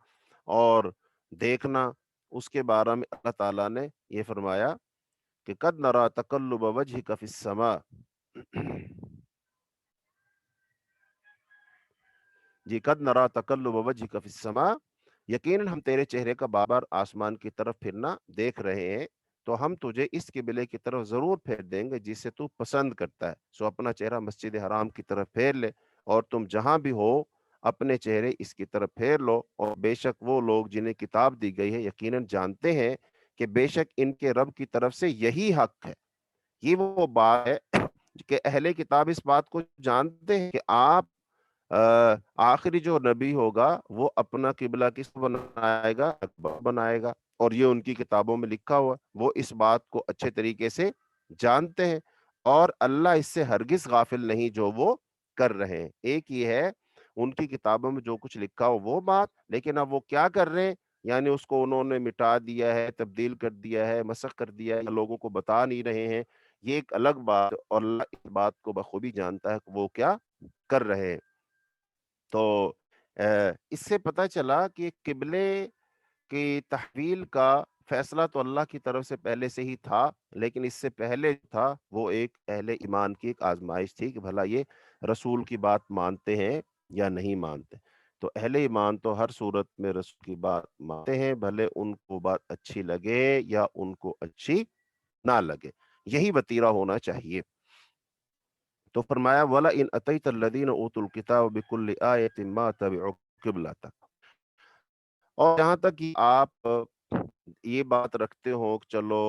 اور دیکھنا، اس کے بارے میں اللہ تعالیٰ نے یہ فرمایا کہ قد نرا تقلب وجهك فی السماء، جی قد نرا تقلب وجهك فی السماء، یقیناً ہم تیرے چہرے کا بار بار آسمان کی طرف پھرنا دیکھ رہے ہیں، تو ہم تجھے اس قبلے کی طرف ضرور پھیر دیں گے جسے تو پسند کرتا ہے، سو اپنا چہرہ مسجد حرام کی طرف پھیر لے، اور تم جہاں بھی ہو اپنے چہرے اس کی طرف پھیر لو، اور بے شک وہ لوگ جنہیں کتاب دی گئی ہے یقیناً جانتے ہیں کہ بے شک ان کے رب کی طرف سے یہی حق ہے۔ یہ وہ بات ہے کہ اہل کتاب اس بات کو جانتے ہیں کہ آپ آخری جو نبی ہوگا وہ اپنا قبلہ کس کو بنائے گا، بنائے گا، اور یہ ان کی کتابوں میں لکھا ہوا، وہ اس بات کو اچھے طریقے سے جانتے ہیں، اور اللہ اس سے ہرگز غافل نہیں جو وہ کر رہے ہیں۔ ایک یہ ہے ان کی کتابوں میں جو کچھ لکھا ہو وہ بات، لیکن اب وہ کیا کر رہے ہیں، یعنی اس کو انہوں نے مٹا دیا ہے، تبدیل کر دیا ہے، مسخ کر دیا ہے، یا لوگوں کو بتا نہیں رہے ہیں، یہ ایک الگ بات، اور اللہ اس بات کو بخوبی جانتا ہے کہ وہ کیا کر رہے ہیں۔ تو اس سے پتہ چلا کہ قبلے کی تحویل کا فیصلہ تو اللہ کی طرف سے پہلے سے ہی تھا، لیکن اس سے پہلے تھا وہ ایک اہل ایمان کی ایک آزمائش تھی کہ بھلا یہ رسول کی بات مانتے ہیں یا نہیں مانتے۔ تو اہل ایمان تو ہر صورت میں رسول کی بات مانتے ہیں، بھلے ان کو بات اچھی لگے یا ان کو اچھی نہ لگے، یہی وتیرہ ہونا چاہیے۔ تو فرمایا وَلَا إِنْ أَتَيْتَ الَّذِينَ أُوتُوا الْكِتَابَ بِكُلِّ آيَةٍ مَا تَبِعُوا قِبْلَتَكَ، اور جہاں تک کہ آپ یہ بات رکھتے ہو کہ چلو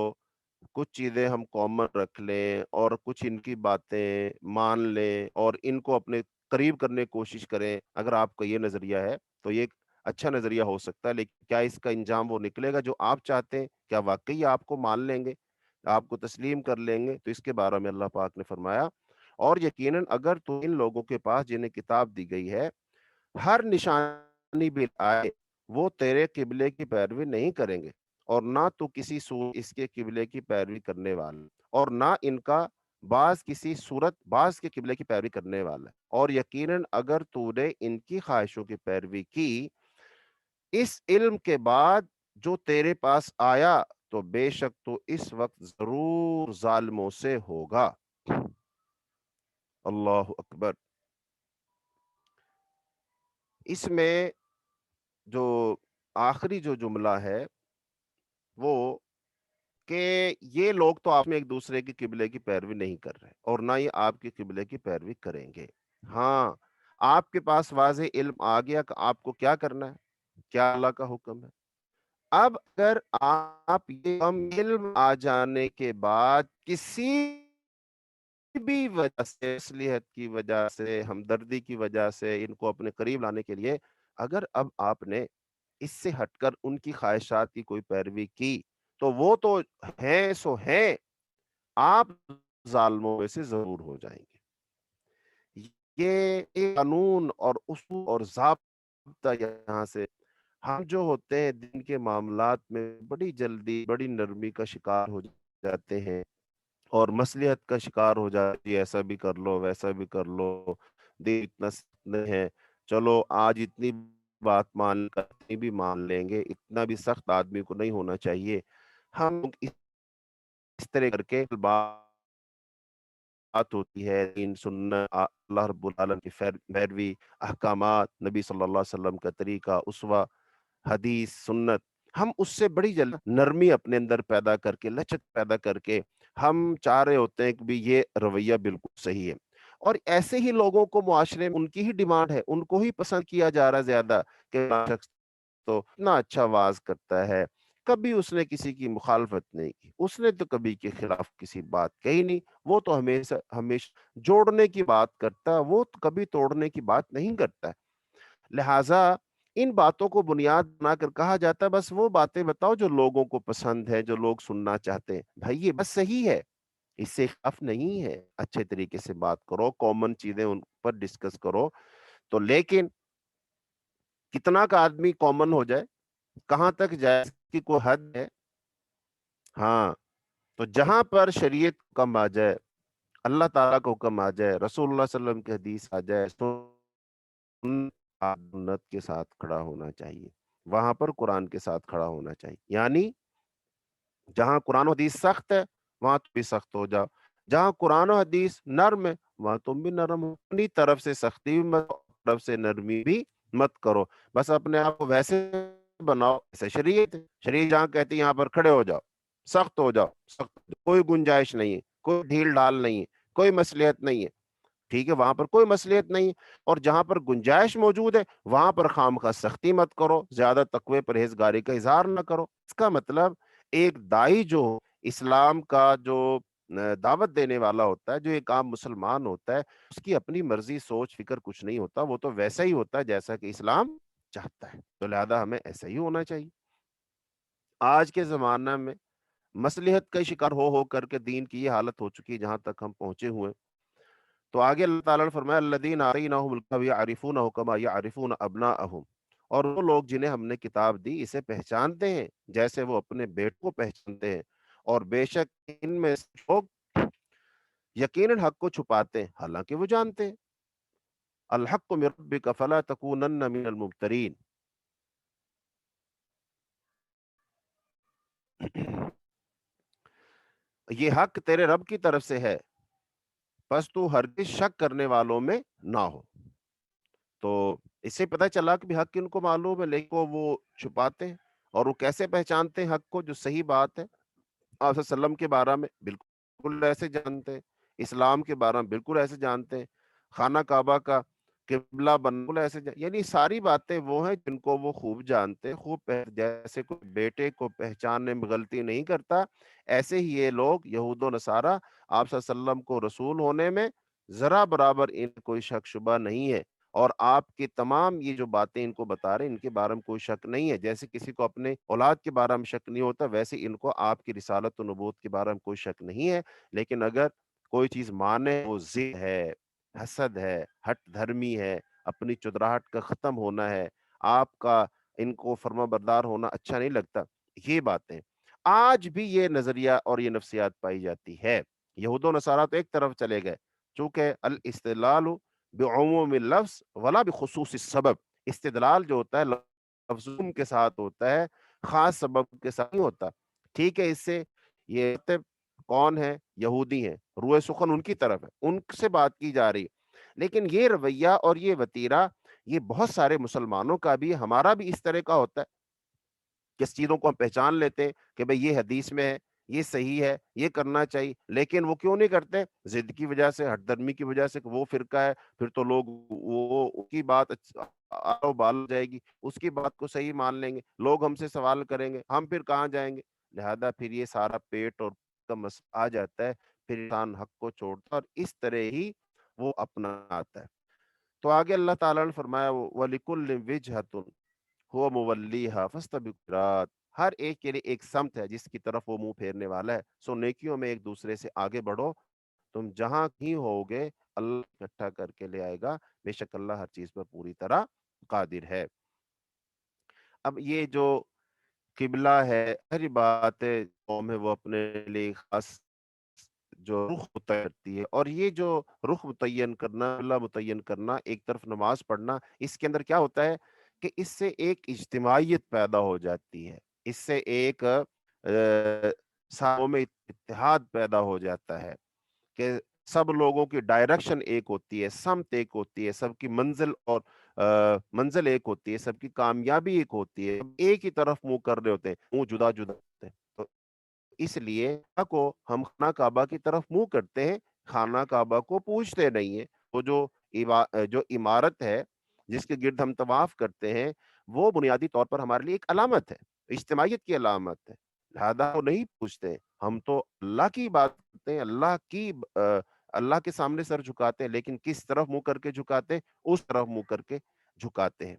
کچھ چیزیں ہم کامن رکھ لیں اور کچھ ان کی باتیں مان لیں اور ان کو اپنے قریب کرنے کی کوشش کریں، اگر آپ کا یہ نظریہ ہے تو یہ ایک اچھا نظریہ ہو سکتا ہے، لیکن کیا اس کا انجام وہ نکلے گا جو آپ چاہتے ہیں؟ کیا واقعی آپ کو مان لیں گے، آپ کو تسلیم کر لیں گے؟ تو اس کے بارے میں اللہ پاک نے فرمایا اور یقیناً اگر تو ان لوگوں کے پاس جنہیں کتاب دی گئی ہے ہر نشانی بھی آئے، وہ تیرے قبلے کی پیروی نہیں کریں گے، اور نہ تو کسی صورت اس کے قبلے کی پیروی کرنے والا، اور نہ ان کا بعض کسی صورت بعض کے قبلے کی پیروی کرنے والا ہے، اور یقیناً اگر تو نے ان کی خواہشوں کی پیروی کی اس علم کے بعد جو تیرے پاس آیا، تو بے شک تو اس وقت ضرور ظالموں سے ہوگا۔ اللہ اکبر۔ اس میں جو آخری جو جملہ ہے وہ کہ یہ لوگ تو آپ میں ایک دوسرے کی قبلے کی پیروی نہیں کر رہے اور نہ ہی آپ کی قبلے کی پیروی کریں گے۔ ہاں، آپ کے پاس واضح علم آ گیا کہ آپ کو کیا کرنا ہے، کیا اللہ کا حکم ہے۔ اب اگر آپ یہ کم علم آ جانے کے بعد کسی بھی وجہ سے، اصلیت کی وجہ سے، ہمدردی کی وجہ سے ان کو اپنے قریب لانے کے لیے اگر اب آپ نے اس سے ہٹ کر ان کی خواہشات کی کوئی پیروی کی، تو وہ تو ہیں سو ہیں، آپ ظالموں میں سے ضرور ہو جائیں گے۔ یہ ایک قانون اور اصول اور ضابطہ یہاں سے ہم جو ہوتے ہیں دین کے معاملات میں بڑی جلدی بڑی نرمی کا شکار ہو جاتے ہیں اور مصلحت کا شکار ہو جاتی ہے، ایسا بھی کر لو ویسا بھی کر لو، دین اتنا سخت نہیں ہے، چلو آج اتنی بات مان اتنی بھی مان لیں گے، اتنا بھی سخت آدمی کو نہیں ہونا چاہیے۔ ہم اس طرح کر کے بات ہوتی ہے، دین سننا، اللہ رب العالمین کی پیروی، احکامات، نبی صلی اللہ علیہ وسلم کا طریقہ، اسوہ، حدیث، سنت، ہم اس سے بڑی جلد نرمی اپنے اندر پیدا کر کے، لچک پیدا کر کے ہم چاہ رہے ہوتے ہیں کہ بھی یہ رویہ بالکل صحیح ہے۔ اور ایسے ہی لوگوں کو معاشرے میں ان کی ہی ڈیمانڈ ہے، ان کو ہی پسند کیا جا رہا ہے زیادہ، کہ فلاں شخص تو اتنا اچھا واز کرتا ہے، کبھی اس نے کسی کی مخالفت نہیں کی، اس نے تو کبھی کے خلاف کسی بات کہی نہیں، وہ تو ہمیشہ ہمیشہ جوڑنے کی بات کرتا ہے، وہ تو کبھی توڑنے کی بات نہیں کرتا ہے۔ لہٰذا ان باتوں کو بنیاد بنا کر کہا جاتا ہے بس وہ باتیں بتاؤ جو لوگوں کو پسند ہے، جو لوگ سننا چاہتے ہیں۔ بھائی یہ بس صحیح ہے، اس سے خلاف نہیں ہے، اچھے طریقے سے بات کرو، کامن چیزیں ان پر ڈسکس کرو، تو لیکن کتنا کا آدمی کامن ہو جائے، کہاں تک جائے، اس کی کوئی حد ہے؟ ہاں، تو جہاں پر شریعت کا حکم آ جائے، اللہ تعالیٰ کا حکم آ جائے، رسول اللہ صلی اللہ علیہ وسلم کی حدیث آ جائے، سنت کے ساتھ کھڑا ہونا چاہیے، وہاں پر قرآن کے ساتھ کھڑا ہونا چاہیے۔ یعنی جہاں قرآن و حدیث سخت ہے وہاں تم بھی سخت ہو جاؤ، جہاں قرآن و حدیث نرم ہے وہاں تم بھی نرم ہو، اپنی طرف سے سختی بھی مت، طرف سے نرمی بھی مت کرو، بس اپنے آپ کو ویسے بناؤ ایسے شریعت ہے، شریعت جہاں کہتی ہے یہاں پر کھڑے ہو جاؤ، سخت ہو جاؤ، سخت ہو جاؤ، کوئی گنجائش نہیں ہے، کوئی ڈھیل ڈال نہیں ہے، کوئی مصلحت نہیں ہے، ٹھیک ہے، وہاں پر کوئی مصلحت نہیں ہے، اور جہاں پر گنجائش موجود ہے وہاں پر خواہ سختی مت کرو، زیادہ تقوی پرہیزگاری کا اظہار نہ کرو۔ اس کا مطلب ایک دائی جو اسلام کا جو دعوت دینے والا ہوتا ہے، جو ایک عام مسلمان ہوتا ہے، اس کی اپنی مرضی سوچ فکر کچھ نہیں ہوتا، وہ تو ویسا ہی ہوتا ہے جیسا کہ اسلام چاہتا ہے، تو لہذا ہمیں ایسا ہی ہونا چاہیے۔ آج کے زمانہ میں مصلحت کا شکار ہو کر کے دین کی یہ حالت ہو چکی ہے جہاں تک ہم پہنچے ہوئے ہیں۔ تو آگے اللہ تعالیٰ نے فرمایا الذین آتیناہم الکتاب یعرفونہ کما یعرفون ابناءہم، اور وہ لوگ جنہیں ہم نے کتاب دی اسے پہچانتے ہیں جیسے وہ اپنے بیٹوں کو پہچانتے ہیں، اور بے شک ان میں سے لوگ یقیناً حق کو چھپاتے ہیں حالانکہ وہ جانتے ہیں۔ الحق من ربک فلا تکونن من الممترین، یہ حق تیرے رب کی طرف سے ہے، پس تو ہرگز شک کرنے والوں میں نہ ہو۔ تو اس سے پتہ چلا کہ بھی حق ان کو معلوم ہے لیکن وہ چھپاتے ہیں، اور وہ کیسے پہچانتے ہیں حق کو؟ جو صحیح بات ہے آپ صلی اللہ علیہ وسلم کے بارے میں بالکل ایسے جانتے ہیں، اسلام کے بارے میں بالکل ایسے جانتے ہیں، خانہ کعبہ کا قبلہ بالکل ایسے یعنی ساری باتیں وہ ہیں جن کو وہ خوب جانتے ہیں، جیسے کوئی بیٹے کو پہچاننے میں غلطی نہیں کرتا، ایسے ہی یہ لوگ یہود و نصارہ آپ صلی اللہ علیہ وسلم کو رسول ہونے میں ذرا برابر ان کوئی شک شبہ نہیں ہے، اور آپ کی تمام یہ جو باتیں ان کو بتا رہے ہیں ان کے بارے میں کوئی شک نہیں ہے، جیسے کسی کو اپنے اولاد کے بارے میں شک نہیں ہوتا ویسے ان کو آپ کی رسالت و نبوت کے بارے میں کوئی شک نہیں ہے، لیکن اگر کوئی چیز مانے وہ ضد ہے، حسد ہے، ہٹ دھرمی ہے، اپنی چدراہٹ کا ختم ہونا ہے، آپ کا ان کو فرما بردار ہونا اچھا نہیں لگتا، یہ باتیں آج بھی یہ نظریہ اور یہ نفسیات پائی جاتی ہے۔ یہود و نصارہ تو ایک طرف چلے گئے، چونکہ الاستدلال بعموم اللفظ ولا بخصوص السبب، استدلال جو ہوتا ہے لفظوں کے ساتھ ہوتا ہے، خاص سبب کے ساتھ نہیں ہوتا، ٹھیک ہے، اس سے یہ کون ہے؟ یہودی ہیں، روئے سخن ان کی طرف ہے، ان سے بات کی جا رہی ہے، لیکن یہ رویہ اور یہ وتیرہ یہ بہت سارے مسلمانوں کا بھی، ہمارا بھی اس طرح کا ہوتا ہے، کس چیزوں کو ہم پہچان لیتے ہیں کہ بھئی یہ حدیث میں ہے، یہ صحیح ہے، یہ کرنا چاہیے، لیکن وہ کیوں نہیں کرتے؟ ضد کی وجہ سے، ہٹ درمی کی وجہ سے، کہ وہ فرقہ ہے، پھر تو لوگ وہ اس کی بات بال ہو جائے گی، اس کی بات کو صحیح مان لیں گے، لوگ ہم سے سوال کریں گے، ہم پھر کہاں جائیں گے؟ لہذا پھر یہ سارا پیٹ اور کا مسئلہ آ جاتا ہے، پھر انسان حق کو چھوڑتا ہے اور اس طرح ہی وہ اپنا آتا ہے۔ تو آگے اللہ تعالیٰ نے فرمایا وَلِكُلٍّ وِجْهَةٌ هُوَ مُوَلِّيهَا فَاسْتَبِقُوا الْخَيْرَاتِ، ہر ایک کے لیے ایک سمت ہے جس کی طرف وہ منہ پھیرنے والا ہے، سو نیکیوں میں ایک دوسرے سے آگے بڑھو، تم جہاں ہی ہوگے اللہ اکٹھا کر کے لے آئے گا، بے شک اللہ ہر چیز پر پوری طرح قادر ہے۔ اب یہ جو قبلہ ہے، ہر بات ہے قوم ہے وہ اپنے لیے خاص جو رخ متعین کرتی ہے، اور یہ جو رخ متعین کرنا، قبلہ متعین کرنا، ایک طرف نماز پڑھنا، اس کے اندر کیا ہوتا ہے کہ اس سے ایک اجتماعیت پیدا ہو جاتی ہے، اس سے ایک ساموں میں اتحاد پیدا ہو جاتا ہے کہ سب لوگوں کی ڈائریکشن ایک ہوتی ہے، سمت ایک ہوتی ہے، سب کی منزل اور منزل ایک ہوتی ہے، سب کی کامیابی ایک ہوتی ہے، ایک ہی طرف منہ کر رہے ہوتے ہیں، منہ جدا جدا ہوتے ہیں۔ تو اس لیے کو ہم خانہ کعبہ کی طرف منہ کرتے ہیں، خانہ کعبہ کو پوچھتے نہیں ہیں۔ وہ جو عمارت ہے جس کے گرد ہم طواف کرتے ہیں، وہ بنیادی طور پر ہمارے لیے ایک علامت ہے، اجتماعیت کی علامت ہے، لہذا وہ نہیں پوچھتے۔ ہم تو اللہ کی بات کرتے ہیں، اللہ کے سامنے سر جھکاتے ہیں، لیکن کس طرف منہ کر کے جھکاتے ہیں؟ اس طرف منہ کر کے جھکاتے ہیں۔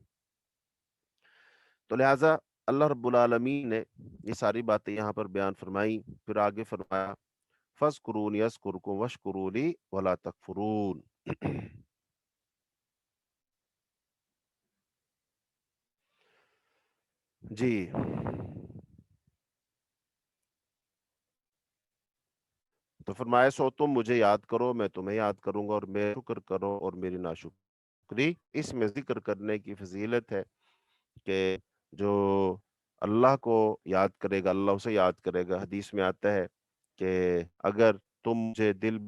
تو لہٰذا اللہ رب العالمین نے یہ ساری باتیں یہاں پر بیان فرمائی، پھر آگے فرمایا فَاذْكُرُونِ يَذْكُرْكُمْ وَاشْكُرُوا لِي وَلَا تَكْفُرُونَ۔ جی، تو فرمایا سو تم مجھے یاد کرو، میں تمہیں یاد کروں گا، اور میرا شکر کرو اور میری ناشکری۔ اس میں ذکر کرنے کی فضیلت ہے کہ جو اللہ کو یاد کرے گا، اللہ اسے یاد کرے گا۔ حدیث میں آتا ہے کہ اگر تم مجھے دل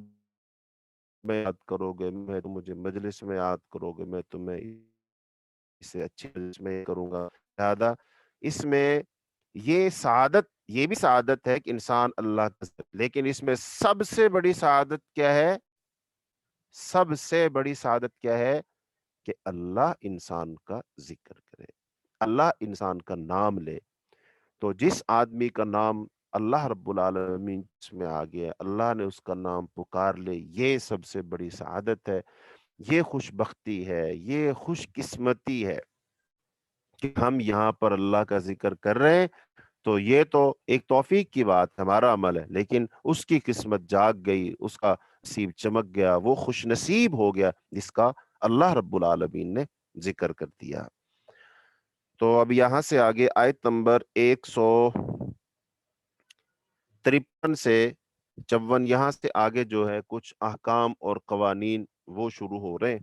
میں یاد کرو گے، میں تم مجھے مجلس میں یاد کرو گے، میں تمہیں اسے اچھی مجلس میں کروں گا۔ لہذا اس میں یہ سعادت، یہ بھی سعادت ہے کہ انسان اللہ کا ذکر، لیکن اس میں سب سے بڑی سعادت کیا ہے؟ سب سے بڑی سعادت کیا ہے؟ کہ اللہ انسان کا ذکر کرے، اللہ انسان کا نام لے۔ تو جس آدمی کا نام اللہ رب العالمین اس میں آ گیا، اللہ نے اس کا نام پکار لے، یہ سب سے بڑی سعادت ہے، یہ خوش بختی ہے، یہ خوش قسمتی ہے کہ ہم یہاں پر اللہ کا ذکر کر رہے ہیں۔ تو یہ تو ایک توفیق کی بات ہے، ہمارا عمل ہے، لیکن اس کی قسمت جاگ گئی، اس کا نصیب چمک گیا، وہ خوش نصیب ہو گیا جس کا اللہ رب العالمین نے ذکر کر دیا۔ تو اب یہاں سے آگے آیت نمبر 153 سے 54، یہاں سے آگے جو ہے کچھ احکام اور قوانین وہ شروع ہو رہے ہیں،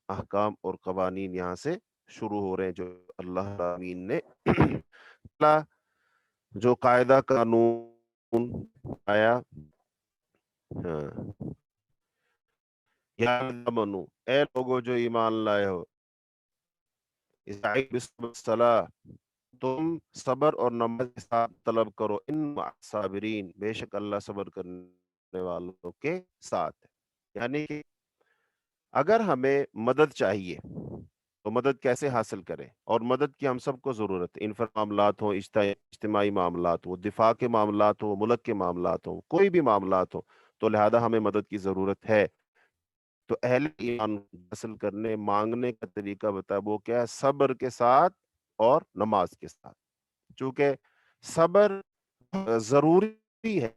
احکام اور قوانین یہاں سے شروع ہو رہے ہیں جو اللہ العالمین نے جو قاعدہ قانون آیا۔ ہاں، یا منو، اے لوگو جو ایمان لائے ہو، استعینوا بالصبر والصلاۃ، تم صبر اور نماز کے ساتھ طلب کرو، ان مع الصابرین، بے شک اللہ صبر کرنے والوں کے ساتھ ہے۔ یعنی کہ اگر ہمیں مدد چاہیے تو مدد کیسے حاصل کریں؟ اور مدد کی ہم سب کو ضرورت ہے، انفرادی معاملات ہوں، اجتماعی معاملات ہوں، دفاع کے معاملات ہوں، ملک کے معاملات ہوں، کوئی بھی معاملات ہوں، تو لہذا ہمیں مدد کی ضرورت ہے۔ تو اہل ایمان حاصل کرنے، مانگنے کا طریقہ بتا، وہ کیا ہے؟ صبر کے ساتھ اور نماز کے ساتھ۔ چونکہ صبر ضروری ہے،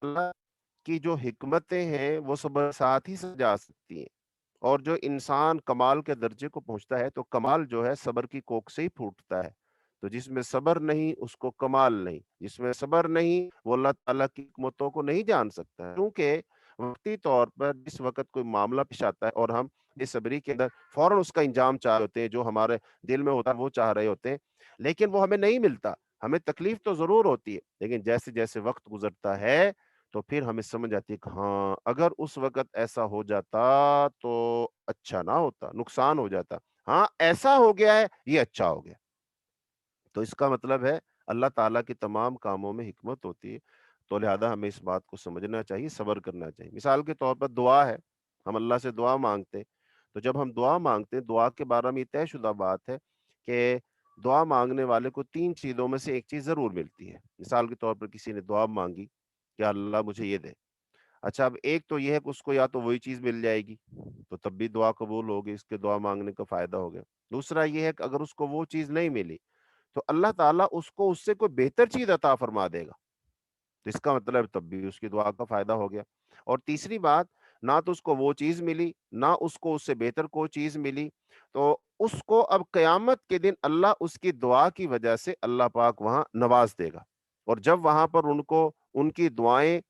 اللہ کی جو حکمتیں ہیں وہ صبر ساتھ ہی سے جا سکتی ہیں، اور جو انسان کمال کے درجے کو پہنچتا ہے تو کمال جو ہے صبر کی کوک سے ہی پھوٹتا ہے۔ تو جس میں صبر نہیں اس کو کمال نہیں، جس میں صبر نہیں وہ اللہ تعالیٰ کی حکمتوں کو نہیں جان سکتا ہے۔ کیونکہ وقتی طور پر جس وقت کوئی معاملہ پیش آتا ہے اور ہم بے صبری کے اندر فوراً اس کا انجام چاہ رہے ہوتے ہیں، جو ہمارے دل میں ہوتا ہے وہ چاہ رہے ہوتے ہیں، لیکن وہ ہمیں نہیں ملتا، ہمیں تکلیف تو ضرور ہوتی ہے، لیکن جیسے جیسے وقت گزرتا ہے تو پھر ہمیں سمجھ آتی ہے کہ ہاں اگر اس وقت ایسا ہو جاتا تو اچھا نہ ہوتا، نقصان ہو جاتا، ہاں ایسا ہو گیا ہے یہ اچھا ہو گیا۔ تو اس کا مطلب ہے اللہ تعالیٰ کی تمام کاموں میں حکمت ہوتی ہے، تو لہذا ہمیں اس بات کو سمجھنا چاہیے، صبر کرنا چاہیے۔ مثال کے طور پر دعا ہے، ہم اللہ سے دعا مانگتے ہیں، تو جب ہم دعا مانگتے ہیں، دعا کے بارے میں یہ طے شدہ بات ہے کہ دعا مانگنے والے کو 3 چیزوں میں سے ایک چیز ضرور ملتی ہے۔ مثال کے طور پر کسی نے دعا مانگی کہ اللہ مجھے یہ دے، اچھا اب ایک تو یہ ہے کہ اس کو یا تو وہی چیز مل جائے گی تو تب بھی دعا قبول ہوگی، اس کے دعا مانگنے کا فائدہ ہو گیا۔ دوسرا یہ ہے کہ اگر اس کو وہ چیز نہیں ملی تو اللہ تعالیٰ اس کو اس سے کوئی بہتر چیز عطا فرما دے گا، تو اس کا مطلب تب بھی اس کی دعا کا فائدہ ہو گیا۔ اور تیسری بات، نہ تو اس کو وہ چیز ملی، نہ اس کو اس سے بہتر کوئی چیز ملی، تو اس کو اب قیامت کے دن اللہ اس کی دعا کی وجہ سے اللہ پاک وہاں نواز دے گا، اور جب وہاں پر ان کو ان کی دعائیں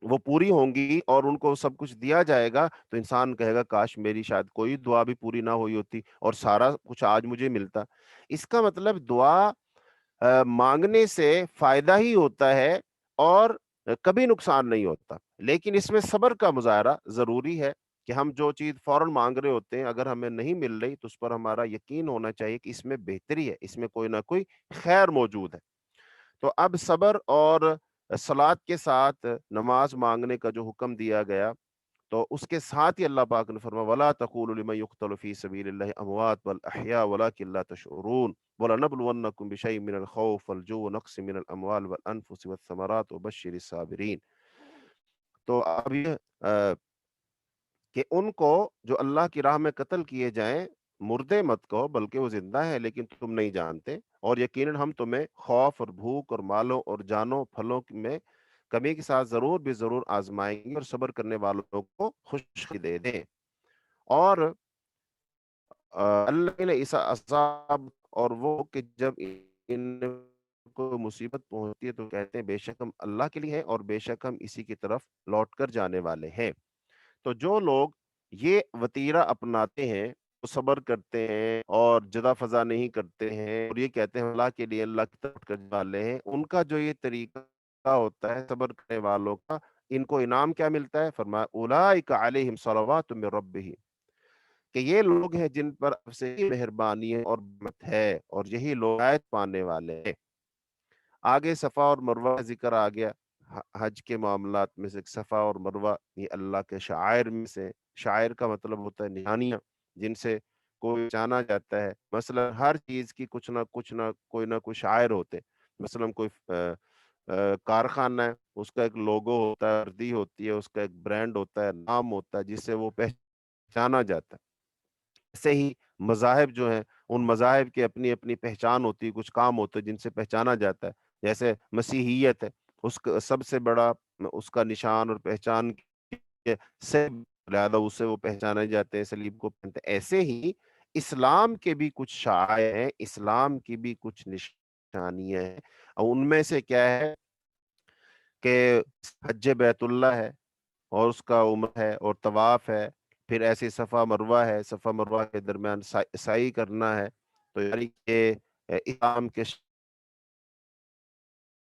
وہ پوری ہوں گی اور ان کو سب کچھ دیا جائے گا، تو انسان کہے گا کاش میری شاید کوئی دعا بھی پوری نہ ہوئی ہوتی اور سارا کچھ آج مجھے ملتا۔ اس کا مطلب دعا مانگنے سے فائدہ ہی ہوتا ہے، اور کبھی نقصان نہیں ہوتا، لیکن اس میں صبر کا مظاہرہ ضروری ہے کہ ہم جو چیز فوراً مانگ رہے ہوتے ہیں اگر ہمیں نہیں مل رہی تو اس پر ہمارا یقین ہونا چاہیے کہ اس میں بہتری ہے، اس میں کوئی نہ کوئی خیر موجود ہے۔ تو اب صبر اور صلات کے ساتھ نماز مانگنے کا جو حکم دیا گیا، تو اس کے ساتھ ہی اللہ پاک نے فرمایا وَلَا تَقُولُوا لِمَن يُقْتَلُ فِي سَبِيلِ اللَّهِ أَمْوَاتٌ بَلْ أَحْيَاءٌ وَلَٰكِن لَّا تَشْعُرُونَ وَلَنَبْلُوَنَّكُم بِشَيْءٍ مِّنَ الْخَوْفِ وَالْجُوعِ وَنَقْصٍ مِّنَ الْأَمْوَالِ وَالْأَنفُسِ وَالثَّمَرَاتِ وَبَشِّرِ الصَّابِرِينَ۔ تو اب یہ کہ ان کو جو اللہ کی راہ میں قتل کیے جائیں، مردے مت کہو بلکہ وہ زندہ ہے لیکن تم نہیں جانتے، اور یقیناً ہم تمہیں خوف اور بھوک اور مالوں اور جانوں پھلوں میں کمی کے ساتھ ضرور بھی ضرور آزمائیں گے، اور صبر کرنے والوں کو خوشخبری دے دیں۔ اور اللہ نے اس عذاب، اور وہ کہ جب ان کو مصیبت پہنچتی ہے تو کہتے ہیں بے شک ہم اللہ کے لیے ہیں اور بے شک ہم اسی کی طرف لوٹ کر جانے والے ہیں۔ تو جو لوگ یہ وتیرہ اپناتے ہیں، وہ صبر کرتے ہیں اور جدا فضا نہیں کرتے ہیں اور یہ کہتے ہیں اللہ کے لیے اللہ کی طرف کرنے والے ہیں، ان کا جو یہ طریقہ ہوتا ہے صبر کرنے والوں کا، ان کو انعام کیا ملتا ہے؟ فرمایا اولئک علیہم صلوات من ربہم، کہ یہ لوگ ہیں جن پر اب سے مہربانی ہے اور رحمت ہے، اور یہی لوگ ہدایت پانے والے ہیں۔ آگے صفا اور مروہ کا ذکر آ گیا۔ حج کے معاملات میں سے صفا اور مروہ یہ اللہ کے شعائر میں سے، شعائر کا مطلب ہوتا ہے نشانیاں جن سے کوئی پہچانا جاتا ہے۔ مثلا ہر چیز کی کچھ نہ کوئی شاعر ہوتے، مثلا کوئی کارخانہ ہے، اس کا ایک لوگو ہوتا ہے، وردی ہوتی ہے، اس کا ایک برانڈ ہوتا ہے، نام ہوتا ہے جس سے وہ پہچانا جاتا ہے۔ ایسے ہی مذاہب جو ہیں، ان مذاہب کی اپنی اپنی پہچان ہوتی ہے، کچھ کام ہوتے ہیں جن سے پہچانا جاتا ہے۔ جیسے مسیحیت ہے، اس کا سب سے بڑا اس کا نشان اور پہچان سے لہذا اسے وہ پہچانے جاتے ہیں، سلیب کو پہنتے ہیں۔ ایسے ہی اسلام کے بھی کچھ شعائر ہیں، اسلام کی بھی کچھ نشانیاں ہیں، اور ان میں سے کیا ہے کہ حج بیت اللہ ہے، اور اس کا عمرہ ہے اور طواف ہے، پھر ایسے صفا مروہ ہے، صفا مروہ کے درمیان سعی کرنا ہے۔ تو یعنی کہ اسلام کے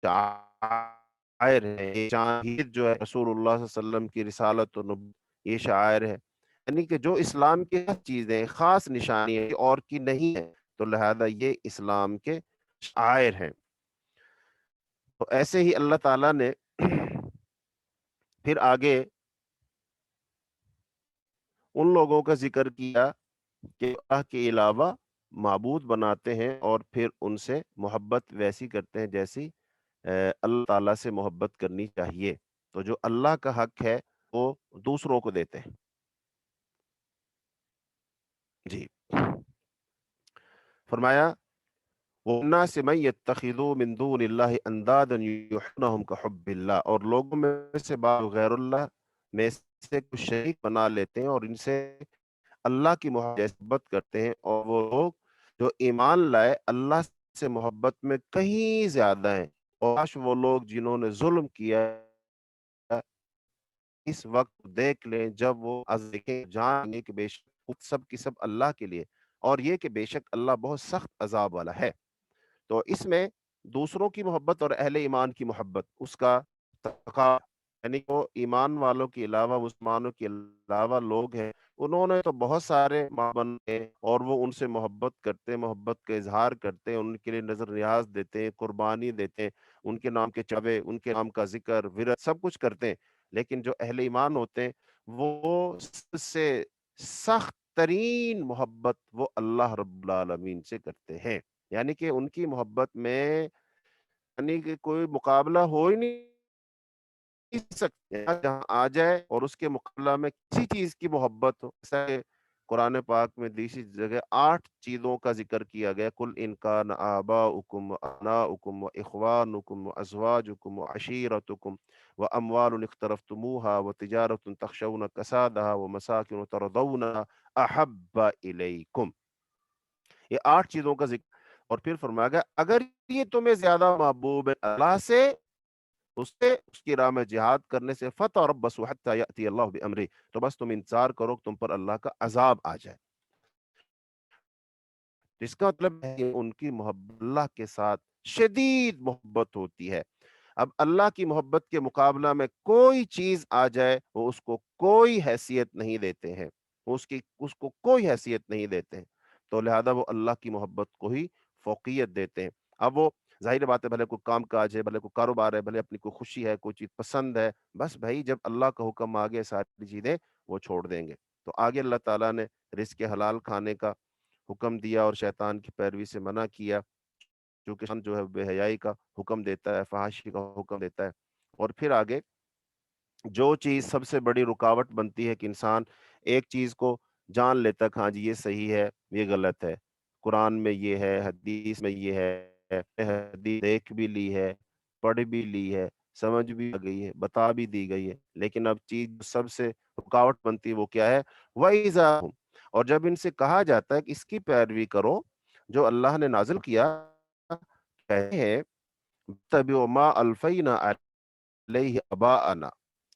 شاعر ہے، یہ شاہد جو ہے رسول اللہ صلی اللہ علیہ وسلم کی رسالت و نبوت، یہ شاعر ہے، یعنی کہ جو اسلام کی چیزیں خاص نشانی ہے اور کی نہیں ہے، تو لہذا یہ اسلام کے شاعر ہیں۔ تو ایسے ہی اللہ تعالیٰ نے پھر آگے ان لوگوں کا ذکر کیا کہ اللہ کے علاوہ معبود بناتے ہیں اور پھر ان سے محبت ویسی کرتے ہیں جیسی اللہ تعالیٰ سے محبت کرنی چاہیے۔ تو جو اللہ کا حق ہے وہ دوسروں کو دیتے ہیں۔ جی، فرمایا وَالنَّاسِ مَن يَتَّخِذُوا مِن دُونِ اللَّهِ أَندَادًا يُحِبُّونَهُمْ كَحُبِّ اللَّهِ، اور لوگوں میں سے بعض غیر اللہ میں سے کچھ شریک بنا لیتے ہیں اور ان سے اللہ کی محبت کرتے ہیں، اور وہ لوگ جو ایمان لائے اللہ سے محبت میں کہیں زیادہ ہیں، اور کاش وہ لوگ جنہوں نے ظلم کیا اس وقت دیکھ لیں جب وہ دیکھیں جان لیں کہ بے شک سب کی سب اللہ کے لیے، اور یہ کہ بے شک اللہ بہت سخت عذاب والا ہے۔ تو اس میں دوسروں کی محبت اور اہل ایمان کی محبت اس کا تقا، یعنی وہ ایمان والوں کے علاوہ مسلمانوں کے علاوہ لوگ ہیں، انہوں نے تو بہت سارے بنے اور وہ ان سے محبت کرتے ہیں، محبت کا اظہار کرتے ہیں، ان کے لیے نظر نیاز دیتے ہیں، قربانی دیتے ہیں، ان کے نام کے چوے، ان کے نام کا ذکر ورد سب کچھ کرتے ہیں، لیکن جو اہل ایمان ہوتے ہیں وہ سب سے سخت ترین محبت وہ اللہ رب العالمین سے کرتے ہیں، یعنی کہ ان کی محبت میں یعنی کہ کوئی مقابلہ ہو ہی نہیں سکتے، جہاں آ جائے اور اس کے مقابلہ میں کسی چیز کی محبت ہو، ایسا کہ قرآن پاک میں دوسری جگہ 8 چیزوں کا ذکر کیا گیا، کل ان کان آباؤکم وابناؤکم واخوانکم وازواجکم وعشیرتکم واموال اقترفتموها وتجارة تخشون کسادها ومساکن ترضونها احب الیکم۔ یہ 8 چیزوں کا ذکر، اور پھر فرمایا گیا اگر یہ تمہیں زیادہ محبوب ہے اللہ سے، اس سے اس کی راہ میں جہاد کرنے سے، فتربصوا حتی یأتی اللہ بامرہ، تو بس تم انتظار کرو کہ تم پر اللہ کا عذاب آ جائے۔ تو اس کا مطلب ہے کہ ان کی محبت اللہ کے ساتھ شدید محبت ہوتی ہے۔ اب اللہ کی محبت کے مقابلہ میں کوئی چیز آ جائے وہ اس کو کوئی حیثیت نہیں دیتے ہیں، وہ اس کو کوئی حیثیت نہیں دیتے ہیں، تو لہذا وہ اللہ کی محبت کو ہی فوقیت دیتے ہیں۔ اب وہ ظاہر بات ہے، بھلے کوئی کام کاج ہے، بھلے کوئی کاروبار ہے، بھلے اپنی کوئی خوشی ہے، کوئی چیز پسند ہے، بس بھائی جب اللہ کا حکم آ گیا ساری چیزیں وہ چھوڑ دیں گے۔ تو آگے اللہ تعالیٰ نے رزق حلال کھانے کا حکم دیا اور شیطان کی پیروی سے منع کیا، جو کہ جو ہے بے حیائی کا حکم دیتا ہے، فحاشی کا حکم دیتا ہے۔ اور پھر آگے جو چیز سب سے بڑی رکاوٹ بنتی ہے کہ انسان ایک چیز کو جان لیتا کہ ہاں جی یہ صحیح ہے یہ غلط ہے، قرآن میں یہ ہے، حدیث میں یہ ہے، حدیث دیکھ بھی لی ہے، پڑھ بھی لی ہے، سمجھ بھی آ گئی ہے، بتا بھی دی گئی ہے، لیکن اب چیز سب سے رکاوٹ بنتی ہے وہ کیا ہے؟ وَإِذَا هُمْ، اور جب ان سے کہا جاتا ہے کہ اس کی پیروی کرو جو اللہ نے نازل کیا، کہتے ہیں تَبِعُوا مَا أَلْفَيْنَا عَلَيْهِ آبَاءَنَا،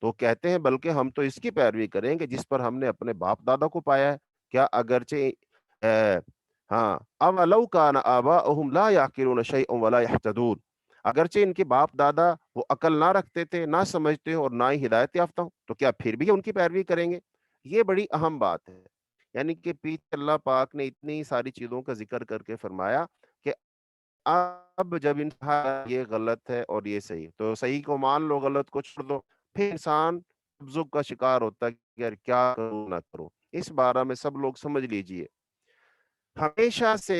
تو کہتے ہیں بلکہ ہم تو اس کی پیروی کریں گے جس پر ہم نے اپنے باپ دادا کو پایا ہے۔ کیا اگرچہ ہاں اَوَلَوْ كَانَ آبَاؤُهُمْ لَا يَعْقِلُونَ شَيْئًا وَلَا يَهْتَدُونَ، اگرچہ ان کے باپ دادا وہ عقل نہ رکھتے تھے، نہ سمجھتے اور نہ ہی ہدایت یافتہ ہوں، تو کیا پھر بھی ان کی پیروی کریں گے؟ یہ بڑی اہم بات ہے، یعنی کہ پیچھے اللہ پاک نے اتنی ساری چیزوں کا ذکر کر کے فرمایا کہ اب جب انسان یہ غلط ہے اور یہ صحیح، تو صحیح کو مان لو، غلط کو چھوڑ دو، پھر انسان تذبذب کا شکار ہوتا ہے کہ یار کیا کروں نہ کروں۔ اس بارے میں سب لوگ سمجھ لیجئے، ہمیشہ سے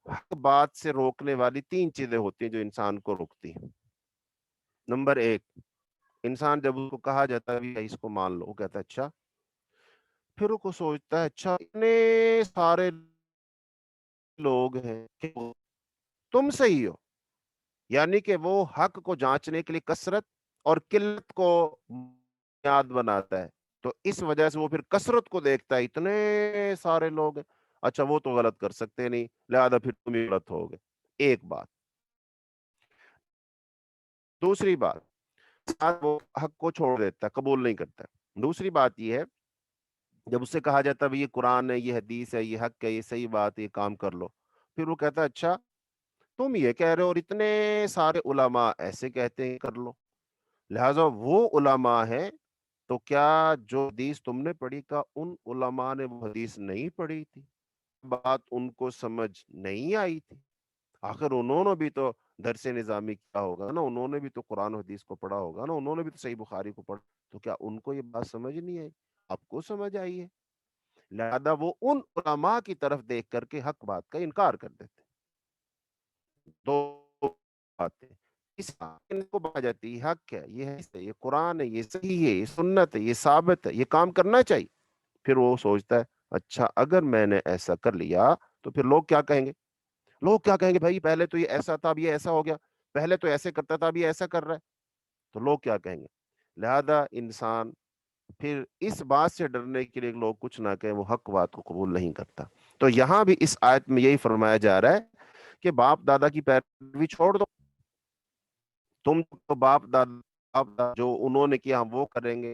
حق بات سے روکنے والی 3 چیزیں ہوتی ہیں جو انسان کو روکتی ہیں۔ نمبر 1، انسان جب اس کو کہا جاتا ہے بھی اس کو مان لو، وہ کہتا ہے اچھا، پھر وہ کو سوچتا ہے اچھا اتنے سارے لوگ ہیں کہ تم صحیح ہو، یعنی کہ وہ حق کو جانچنے کے لیے کثرت اور قلت کو بنیاد بناتا ہے، تو اس وجہ سے وہ پھر کثرت کو دیکھتا ہے، اتنے سارے لوگ ہیں، اچھا وہ تو غلط کر سکتے نہیں، لہذا پھر تم ہی غلط ہوگے۔ ایک بات۔ دوسری بات، وہ حق کو چھوڑ دیتا ہے، قبول نہیں کرتا ہے۔ دوسری بات یہ ہے جب اس سے کہا جاتا ہے بھی یہ قرآن ہے، یہ حدیث ہے، یہ حق ہے، یہ صحیح بات ہے، یہ کام کر لو، پھر وہ کہتا ہے اچھا تم یہ کہہ رہے ہو اور اتنے سارے علماء ایسے کہتے ہیں کر لو، لہذا وہ علماء ہیں، تو کیا جو حدیث تم نے پڑھی کا ان علماء نے وہ حدیث نہیں پڑھی تھی؟ بات ان کو سمجھ نہیں آئی تھی؟ آخر انہوں نے بھی تو درس نظامی کیا ہوگا نا، انہوں نے بھی تو قرآن و حدیث کو پڑھا ہوگا نا، انہوں نے بھی تو صحیح بخاری کو پڑھا، تو کیا ان کو یہ بات سمجھ نہیں آئی؟ آپ کو سمجھ آئی ہے؟ لہذا وہ ان علماء کی طرف دیکھ کر کے حق بات کا انکار کر دیتے ہیں۔ دو باتیں اس ان کو بتا جاتی ہے، حق ہے، یہ ہے، یہ قرآن ہے، یہ صحیح ہے، یہ سنت ہے، یہ ثابت ہے، یہ کام کرنا چاہیے، پھر وہ سوچتا ہے اچھا اگر میں نے ایسا کر لیا تو پھر لوگ کیا کہیں گے؟ لوگ کیا کہیں گے بھائی پہلے تو یہ ایسا تھا اب یہ ایسا ہو گیا، پہلے تو ایسے کرتا تھا اب یہ ایسا کر رہا ہے، تو لوگ کیا کہیں گے؟ لہذا انسان پھر اس بات سے ڈرنے کے لیے لوگ کچھ نہ کہیں وہ حق بات کو قبول نہیں کرتا۔ تو یہاں بھی اس آیت میں یہی فرمایا جا رہا ہے کہ باپ دادا کی پیروی چھوڑ دو، تم تو باپ دادا جو انہوں نے کیا ہم وہ کریں گے،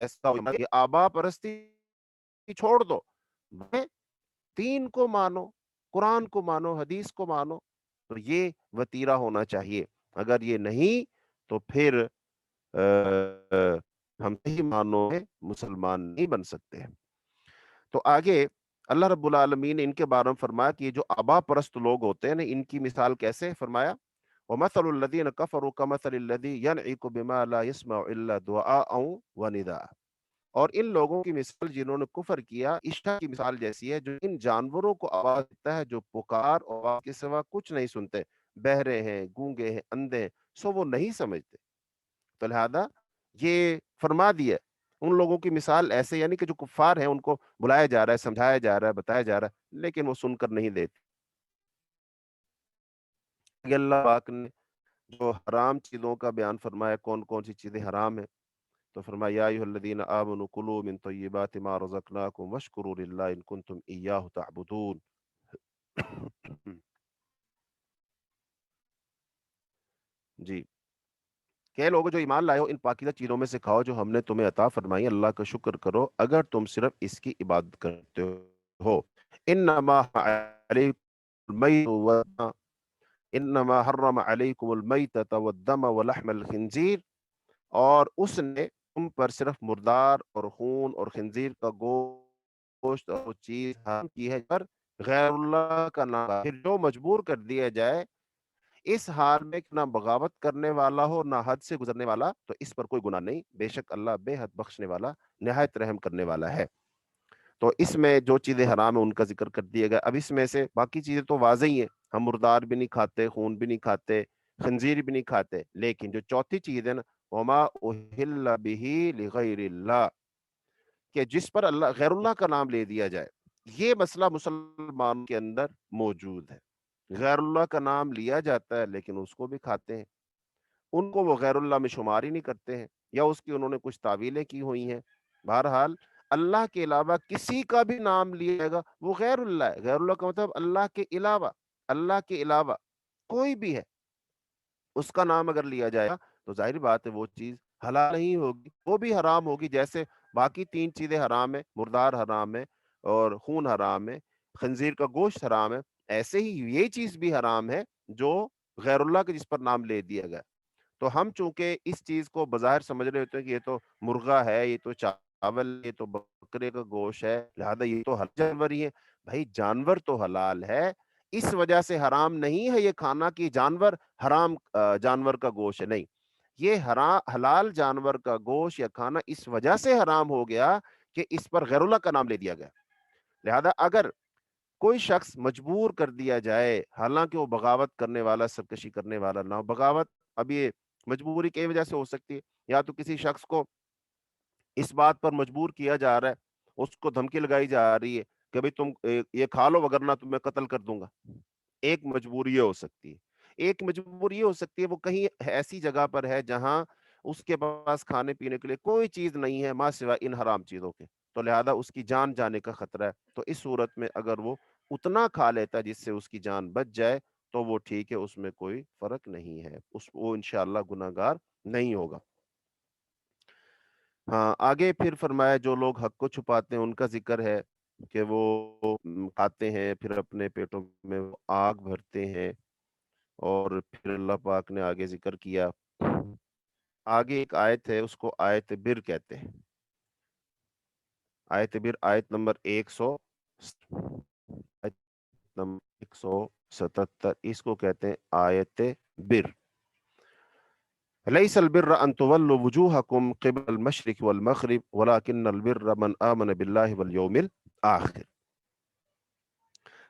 ایسا یہ آبا پرستی چھوڑ دو، دین کو مانو، قرآن کو مانو، حدیث کو مانو، تو یہ وتیرہ ہونا چاہیے۔ اگر یہ نہیں تو پھر ہم صحیح معنوں میں مسلمان نہیں بن سکتے ہیں۔ تو آگے اللہ رب العالمین نے ان کے بارے میں فرمایا کہ یہ جو آبا پرست لوگ ہوتے ہیں نا، ان کی مثال کیسے فرمایا؟ وَمَثَلُ الَّذِينَ كَفَرُوا كَمَثَلِ الَّذِي يَنْعِقُ بِمَا لَا يَسْمَعُ إِلَّا دُعَاءً وَنِدَاءً، اور ان لوگوں کی مثال جنہوں نے کفر کیا اشٹا کی مثال جیسی ہے جو ان جانوروں کو آواز دیتا ہے جو پکار اور آواز کے سوا کچھ نہیں سنتے، بہرے ہیں، گونگے ہیں، اندھے ہیں، سو وہ نہیں سمجھتے۔ تو لہذا یہ فرما دیا ان لوگوں کی مثال ایسے، یعنی کہ جو کفار ہیں ان کو بلایا جا رہا ہے، سمجھایا جا رہا ہے، بتایا جا رہا ہے، لیکن وہ سن کر نہیں دیتے۔ اللہ پاک نے جو حرام چیزوں کا بیان فرمایا کون کون سی چیزیں حرام ہیں، تو فرمایا یا ایھا الذین آمنوا کلوا من طیبات ما رزقناکم واشکروا للہ ان کنتم ایاہ تعبدون۔ جی، کہ لوگو جو ایمان لائے ہو ان پاکیزہ چیزوں میں سے کھاؤ جو ہم نے تمہیں عطا فرمائی، اللہ کا شکر کرو اگر تم صرف اس کی عبادت کرتے ہو۔ انما علیکم المیت انما حرم علیکم المیتۃ والدم ولحم الخنزیر، اور اس نے تم پر صرف مردار اور خون اور خنزیر کا گوشت اور وہ چیز حرام کی ہے پر غیر اللہ کا نام، پھر جو مجبور کر دیا جائے اس حال میں کہ نہ بغاوت کرنے والا ہو نہ حد سے گزرنے والا، تو اس پر کوئی گناہ نہیں، بے شک اللہ بے حد بخشنے والا نہایت رحم کرنے والا ہے۔ تو اس میں جو چیزیں حرام ہیں ان کا ذکر کر دیا گیا۔ اب اس میں سے باقی چیزیں تو واضح ہی ہیں، ہم مردار بھی نہیں کھاتے، خون بھی نہیں کھاتے، خنزیر بھی نہیں کھاتے، لیکن جو چوتھی چیز ہے نا وما اہل بہ لغیر اللہ، کہ جس پر اللہ غیر اللہ کا نام لے دیا جائے، یہ مسئلہ مسلمان کے اندر موجود ہے۔ غیر اللہ کا نام لیا جاتا ہے لیکن اس کو بھی کھاتے ہیں، ان کو وہ غیر اللہ میں شمار ہی نہیں کرتے ہیں، یا اس کی انہوں نے کچھ تعویلیں کی ہوئی ہیں۔ بہرحال اللہ کے علاوہ کسی کا بھی نام لیا جائے گا وہ غیر اللہ ہے۔ غیر اللہ کا مطلب اللہ کے علاوہ، اللہ کے علاوہ کوئی بھی ہے اس کا نام اگر لیا جائے گا تو ظاہر بات ہے وہ چیز حلال نہیں ہوگی، وہ بھی حرام ہوگی، جیسے باقی تین چیزیں حرام ہے، مردار حرام ہے اور خون حرام ہے، خنزیر کا گوشت حرام ہے، ایسے ہی یہ چیز بھی حرام ہے جو غیر اللہ کے جس پر نام لے دیا گیا۔ تو ہم چونکہ اس چیز کو بظاہر سمجھ رہے ہوتے ہیں کہ یہ تو مرغا ہے، یہ تو چاول، یہ تو بکرے کا گوشت ہے، لہذا یہ تو حلال جانور ہی ہے۔ بھائی جانور تو حلال ہے، اس وجہ سے حرام نہیں ہے یہ کھانا کہ جانور حرام جانور کا گوشت ہے، نہیں، یہ حرام حلال جانور کا گوشت یا کھانا اس وجہ سے حرام ہو گیا کہ اس پر غیر اللہ کا نام لے دیا گیا۔ لہذا اگر کوئی شخص مجبور کر دیا جائے، حالانکہ وہ بغاوت کرنے والا، سرکشی کرنے والا نہ ہو، بغاوت اب یہ مجبوری کئی وجہ سے ہو سکتی ہے، یا تو کسی شخص کو اس بات پر مجبور کیا جا رہا ہے، اس کو دھمکی لگائی جا رہی ہے کہ بھئی تم یہ کھا لو وگرنہ تمہیں قتل کر دوں گا، ایک مجبوری یہ ہو سکتی ہے۔ ایک مجبوری یہ ہو سکتی ہے وہ کہیں ایسی جگہ پر ہے جہاں اس کے پاس کھانے پینے کے لیے کوئی چیز نہیں ہے ماں سوا ان حرام چیزوں کے، تو لہذا اس کی جان جانے کا خطرہ ہے، تو اس صورت میں اگر وہ اتنا کھا لیتا ہے جس سے اس کی جان بچ جائے تو وہ ٹھیک ہے، اس میں کوئی فرق نہیں ہے، وہ انشاءاللہ گناہگار نہیں ہوگا۔ ہاں آگے پھر فرمایا جو لوگ حق کو چھپاتے ہیں ان کا ذکر ہے کہ وہ کھاتے ہیں پھر اپنے پیٹوں میں وہ آگ بھرتے ہیں، اور پھر اللہ پاک نے آگے ذکر کیا، آگے ایک آیت ہے اس کو آیت بر کہتے ہیں، آیت بر آیت نمبر 177، اس کو کہتے ہیں آیت بر۔ ليس البر ان تولوا وجوهكم قبل المشرق والمغرب ولكن البر من آمن بالله واليوم الآخر۔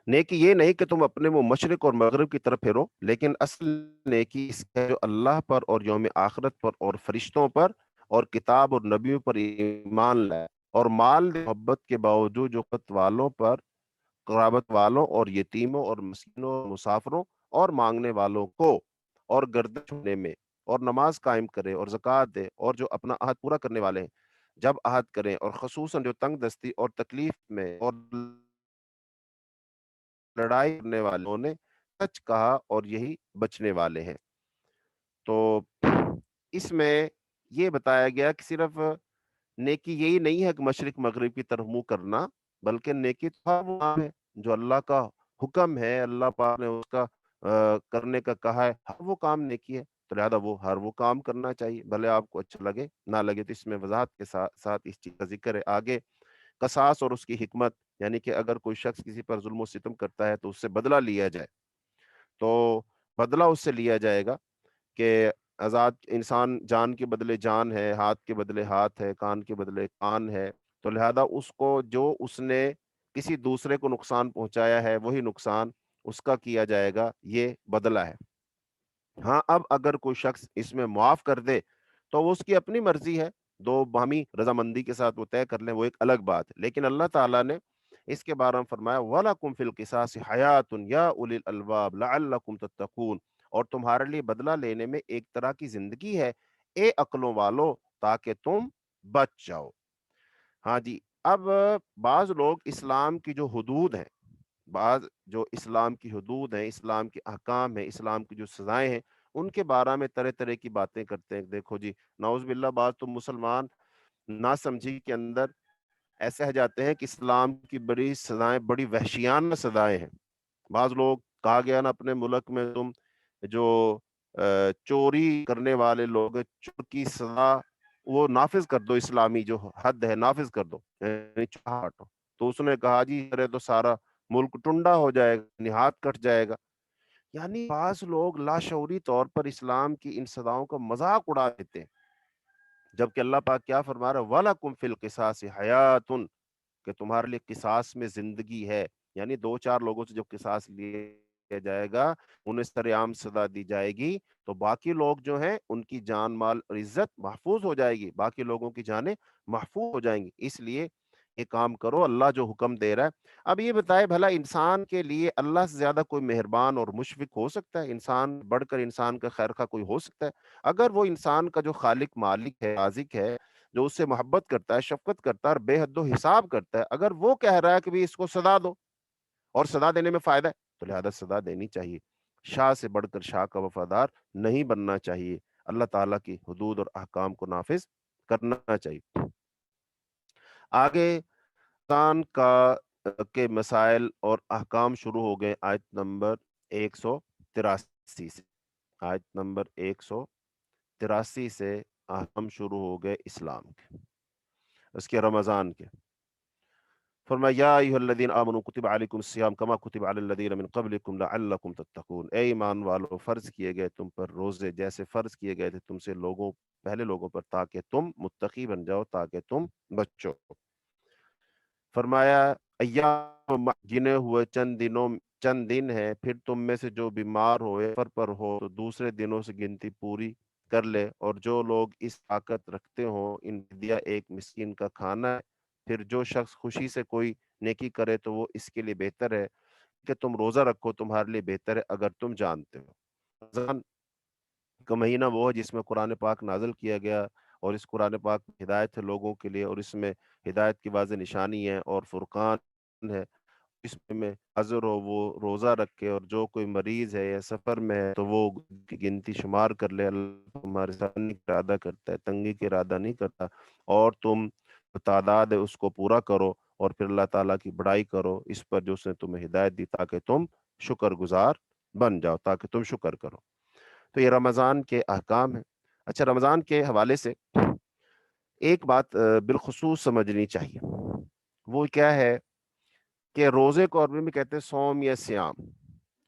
نیکی یہ نہیں کہ تم اپنے وہ مشرق اور مغرب کی طرف پھرو، لیکن اصل نیکی اس ہے جو اللہ پر اور یوم آخرت پر اور فرشتوں پر اور کتاب اور نبیوں پر ایمان لائے، اور مال محبت کے باوجود جو قربت والوں پر، قرابت والوں اور یتیموں اور مسکینوں اور مسافروں اور مانگنے والوں کو اور گردن چھوڑنے میں اور نماز قائم کرے اور زکوٰۃ دے، اور جو اپنا عہد پورا کرنے والے ہیں جب عہد کریں، اور خصوصاً جو تنگ دستی اور تکلیف میں اور لڑائی کرنے والوں نے سچ کہا اور یہی بچنے والے ہیں۔ تو اس میں یہ بتایا گیا کہ صرف نیکی یہی نہیں ہے کہ مشرق مغرب کی طرف منہ کرنا، بلکہ نیکی تو ہر وہ کام ہے جو اللہ کا حکم ہے، اللہ پاک نے اس کا کرنے کا کہا ہے، ہر وہ کام نیکی ہے، تو لہذا وہ ہر وہ کام کرنا چاہیے، بھلے آپ کو اچھا لگے نہ لگے۔ تو اس میں وضاحت کے ساتھ ساتھ اس چیز کا ذکر ہے آگے، قصاص اور اس کی حکمت، یعنی کہ اگر کوئی شخص کسی پر ظلم و ستم کرتا ہے تو اس سے بدلہ لیا جائے، تو بدلہ اس سے لیا جائے گا کہ آزاد انسان جان کے بدلے جان ہے، ہاتھ کے بدلے ہاتھ ہے، کان کے بدلے کان ہے، تو لہذا اس کو جو اس نے کسی دوسرے کو نقصان پہنچایا ہے وہی نقصان اس کا کیا جائے گا، یہ بدلہ ہے۔ ہاں اب اگر کوئی شخص اس میں معاف کر دے تو وہ اس کی اپنی مرضی ہے، دو باہمی رضامندی کے ساتھ وہ طے کر لیں، وہ ایک الگ بات ہے، لیکن اللہ تعالیٰ نے اس کے بارے میں فرمایا وَلَكُمْ فِي الْقِصَاصِ حَيَاةٌ يَا أُولِي الْأَلْبَابِ لَعَلَّكُمْ تَتَّقُونَ، اور تمہارے لیے بدلہ لینے میں ایک طرح کی زندگی ہے، اے عقلوں والو، تاکہ تم بچ جاؤ۔ ہاں جی، اب بعض لوگ اسلام کی جو حدود ہیں، بعض جو اسلام کی حدود ہیں، اسلام کے احکام ہیں، اسلام کی جو سزائیں ہیں، ان کے بارے میں طرح طرح کی باتیں کرتے ہیں۔ دیکھو جی، نعوذ باللہ، بعض تو مسلمان نہ سمجھی کے اندر ایسے ہو جاتے ہیں کہ اسلام کی بڑی سزائیں بڑی وحشیانہ سزائیں ہیں۔ بعض لوگ کہا گیا نا اپنے ملک میں تم جو چوری کرنے والے لوگ ہیں، چور کی سزا وہ نافذ کر دو، اسلامی جو حد ہے نافذ کر دو، یعنی چوہا کاٹو۔ تو اس نے کہا جی ارے تو سارا ملک ٹنڈا ہو جائے گا، نہاد کٹ جائے گا۔ یعنی بعض لوگ لاشعوری طور پر اسلام کی ان سزاؤں کا مذاق اڑا دیتے ہیں، جبکہ اللہ پاک کیا فرما رہا ہے، وَلَكُمْ فِي الْقِصَاصِ حَيَاتٌ، کہ تمہارے لیے قصاص میں زندگی ہے۔ یعنی دو چار لوگوں سے جب قصاص لیا جائے گا، انہیں سرعام سزا دی جائے گی، تو باقی لوگ جو ہیں ان کی جان مال اور عزت محفوظ ہو جائے گی، باقی لوگوں کی جانیں محفوظ ہو جائیں گی۔ اس لیے یہ کام کرو، اللہ جو حکم دے رہا ہے۔ اب یہ بتائے بھلا انسان کے لیے اللہ سے زیادہ کوئی مہربان اور مشفق ہو سکتا ہے؟ انسان بڑھ کر انسان کا خیر خواہ کوئی ہو سکتا ہے؟ اگر وہ انسان کا جو خالق مالک ہے، رازق ہے، جو اس سے محبت کرتا ہے، شفقت کرتا ہے اور بے حد و حساب کرتا ہے، اگر وہ کہہ رہا ہے کہ بھی اس کو سزا دو اور سزا دینے میں فائدہ ہے، تو لہذا سزا دینی چاہیے۔ شاہ سے بڑھ کر شاہ کا وفادار نہیں بننا چاہیے، اللہ تعالیٰ کی حدود اور احکام کو نافذ کرنا چاہیے۔ آگے انسان کے مسائل اور احکام شروع ہو گئے آیت نمبر 183 سے۔ آیت نمبر 183 سے احکام شروع ہو گئے اسلام کے، اس کے رمضان کے۔ فرمایا یا ایھا الذین آمنوا کتب علیکم الصیام کما کتب علی الذین من قبلکم لعلکم تتقون، اے ایمان والو فرض کیے گئے تم پر روزے جیسے فرض کیے گئے تھے تم سے پہلے لوگوں پر، تاکہ تم متقی بن جاؤ، تاکہ تم بچو۔ فرمایا ایام گنے ہوئے چند دن ہے، پھر تم میں سے جو بیمار ہو سفر پر ہو تو دوسرے دنوں سے گنتی پوری کر لے، اور جو لوگ اس طاقت رکھتے ہوں ان دیا ایک مسکین کا کھانا ہے۔ پھر جو شخص خوشی سے کوئی نیکی کرے تو وہ اس کے لیے بہتر ہے کہ تم روزہ رکھو، تمہارے لیے بہتر ہے اگر تم جانتے ہو۔ رمضان کا مہینہ وہ ہے جس میں قرآن پاک نازل کیا گیا، اور اس قرآن پاک میں ہدایت ہے لوگوں کے لیے، اور اس میں ہدایت کی واضح نشانی ہے اور فرقان ہے۔ اس میں حضر ہو وہ روزہ رکھے، اور جو کوئی مریض ہے یا سفر میں ہے تو وہ گنتی شمار کر لے۔ اللہ تمہارے ساتھ ارادہ کرتا ہے، تنگی کا ارادہ نہیں کرتا، اور تم تعداد ہے اس کو پورا کرو، اور پھر اللہ تعالیٰ کی بڑائی کرو اس پر جو اس نے تمہیں ہدایت دی، تاکہ تم شکر گزار بن جاؤ، تاکہ تم شکر کرو۔ تو یہ رمضان کے احکام ہیں۔ اچھا، رمضان کے حوالے سے ایک بات بالخصوص سمجھنی چاہیے، وہ کیا ہے کہ روزے کو عربی میں کہتے ہیں صوم یا سیام۔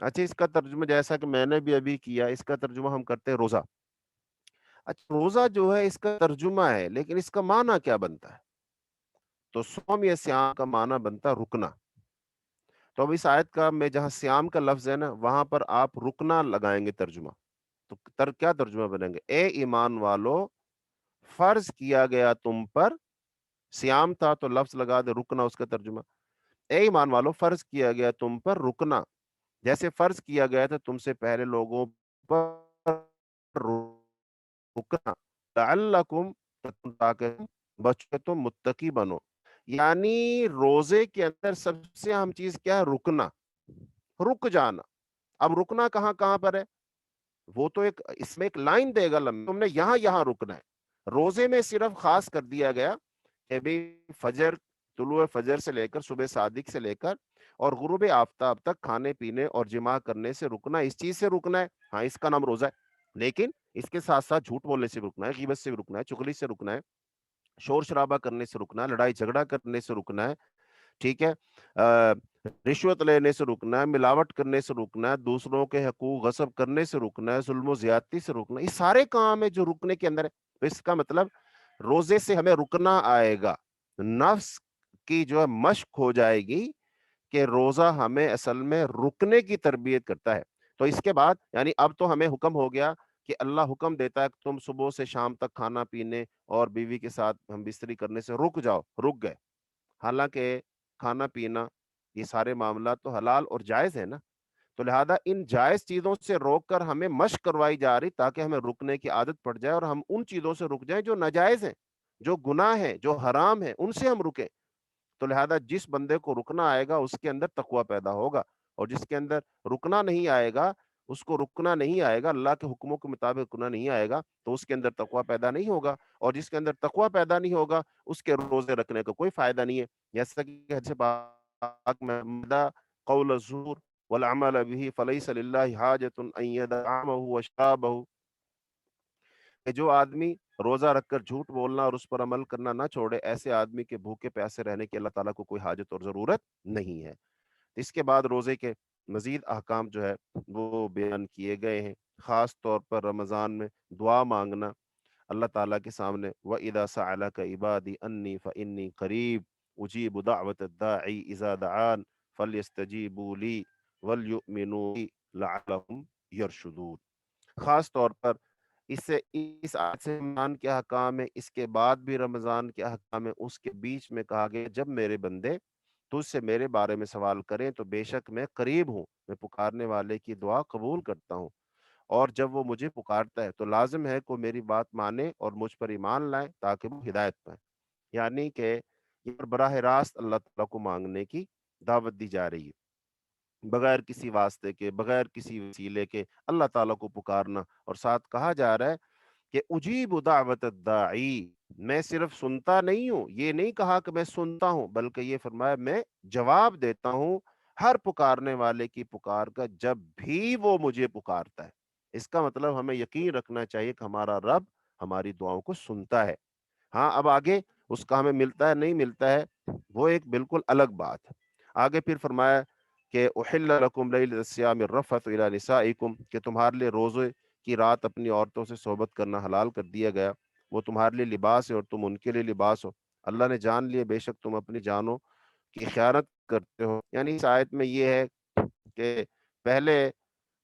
اچھا، اس کا ترجمہ جیسا کہ میں نے بھی ابھی کیا، اس کا ترجمہ ہم کرتے ہیں روزہ۔ اچھا، روزہ جو ہے اس کا ترجمہ ہے، لیکن اس کا معنی کیا بنتا ہے؟ تو صوم یا سیام کا معنی بنتا ہے رکنا۔ تو اب اس آیت کا میں جہاں سیام کا لفظ ہے نا، وہاں پر آپ رکنا لگائیں گے ترجمہ، تو کیا ترجمہ بنیں گے؟ اے ایمان والو فرض کیا گیا تم پر، سیام تھا تو لفظ لگا دے رکنا اس کا ترجمہ۔ اے ایمان والو فرض کیا گیا تم پر رکنا، جیسے فرض کیا گیا تھا تم سے پہلے لوگوں پر رکنا، لعلکم تتقون، تاکہ بچو تم متقی بنو۔ یعنی روزے کے اندر سب سے اہم چیز کیا ہے؟ رکنا، رک جانا۔ اب رکنا کہاں کہاں پر ہے؟ وہ تو اس میں ایک لائن دے گا لمبی، تم نے یہاں یہاں رکنا ہے۔ روزے میں صرف خاص کر دیا گیا کہ بھی طلوع فجر سے لے کر صبح صادق سے لے کر اور غروب آفتاب تک کھانے پینے اور جماع کرنے سے رکنا، اس چیز سے رکنا ہے، ہاں اس کا نام روزہ ہے۔ لیکن اس کے ساتھ ساتھ جھوٹ بولنے سے رکنا ہے، غیبت سے رکنا ہے، چغلی سے رکنا ہے، شور شرابہ کرنے سے رکنا ہے، لڑائی جھگڑا کرنے سے رکنا ہے، ٹھیک ہے، رشوت لینے سے رکنا ہے، ملاوٹ کرنے سے رکنا ہے، دوسروں کے حقوق غصب کرنے سے رکنا ہے، ظلم و زیادتی سے رکنا ہے۔ یہ سارے کام ہے جو رکنے کے اندر ہے۔ تو اس کا مطلب روزے سے ہمیں رکنا آئے گا، نفس کی جو ہے مشق ہو جائے گی کہ روزہ ہمیں اصل میں رکنے کی تربیت کرتا ہے۔ تو اس کے بعد یعنی اب تو ہمیں حکم ہو گیا کہ اللہ حکم دیتا ہے کہ تم صبح سے شام تک کھانا پینے اور بیوی کے ساتھ ہم بستری کرنے سے رک جاؤ، رک گئے۔ حالانکہ کھانا پینا یہ سارے معاملات تو حلال اور جائز ہے نا، تو لہذا ان جائز چیزوں سے روک کر ہمیں مشق کروائی جا رہی تاکہ ہمیں رکنے کی عادت پڑ جائے اور ہم ان چیزوں سے رک جائیں جو ناجائز ہیں، جو گناہ ہیں، جو حرام ہیں، ان سے ہم رکیں۔ تو لہذا جس بندے کو رکنا آئے گا اس کے اندر تقوی پیدا ہوگا، اور جس کے اندر رکنا نہیں آئے گا، اس کو رکنا نہیں آئے گا، اللہ کے حکموں کے مطابق رکنا نہیں آئے گا، تو اس کے اندر تقوی پیدا نہیں ہوگا، اور جس کے اندر تقوی پیدا نہیں ہوگا اس کے روزے رکھنے کا کوئی فائدہ نہیں ہے۔ جیسا کہ حدیث پاک میں قول الزور والعمل به فليس لله حاجة ان يدع طعامه وشرابه، کہ جو آدمی روزہ رکھ کر جھوٹ بولنا اور اس پر عمل کرنا نہ چھوڑے، ایسے آدمی کے بھوکے پیاسے رہنے کی اللہ تعالیٰ کو کوئی حاجت اور ضرورت نہیں ہے۔ اس کے بعد روزے کے مزید احکام جو ہے وہ بیان کیے گئے ہیں، خاص طور پر رمضان میں دعا مانگنا اللہ تعالیٰ کے سامنے۔ وَإِذَا سَأَلَكَ عِبَادِي أَنِّي فَإِنِّي قَرِيبٌ أُجِيبُ دَعْوَةَ الدَّاعِ إِذَا دَعَانِ فَلْيَسْتَجِيبُوا لِي وَلْيُؤْمِنُوا بِي لَعَلَّهُمْ يَرْشُدُونَ۔ خاص طور پر اس آیت سے رمضان کے احکام ہے، اس کے بعد بھی رمضان کے احکام ہے، اس کے بیچ میں کہا گیا جب میرے بندے تجھ سے میرے بارے میں سوال کریں تو بے شک میں قریب ہوں، میں پکارنے والے کی دعا قبول کرتا ہوں، اور جب وہ مجھے پکارتا ہے تو لازم ہے کہ میری بات مانے اور مجھ پر ایمان لائے تاکہ وہ ہدایت پائیں۔ یعنی کہ یہ براہ راست اللہ تعالیٰ کو مانگنے کی دعوت دی جا رہی ہے، بغیر کسی واسطے کے، بغیر کسی وسیلے کے اللہ تعالیٰ کو پکارنا، اور ساتھ کہا جا رہا ہے کہ اجیب دعوت الداعی، میں صرف سنتا نہیں ہوں، یہ نہیں کہا کہ میں سنتا ہوں، بلکہ یہ فرمایا میں جواب دیتا ہوں ہر پکارنے والے کی پکار کا جب بھی وہ مجھے پکارتا ہے۔ اس کا مطلب ہمیں یقین رکھنا چاہیے کہ ہمارا رب ہماری دعاؤں کو سنتا ہے۔ ہاں، اب آگے اس کا ہمیں ملتا ہے نہیں ملتا ہے وہ ایک بالکل الگ بات ہے۔ آگے پھر فرمایا کہ احل لکم لیلۃ الصیام الرفث الی نسائکم، کہ تمہارے لیے روزے کی رات اپنی عورتوں سے صحبت کرنا حلال کر دیا گیا، وہ تمہارے لیے لباس ہے اور تم ان کے لیے لباس ہو، اللہ نے جان لیے بے شک تم اپنی جانوں کی خیانت کرتے ہو۔ یعنی اس آیت میں یہ ہے کہ پہلے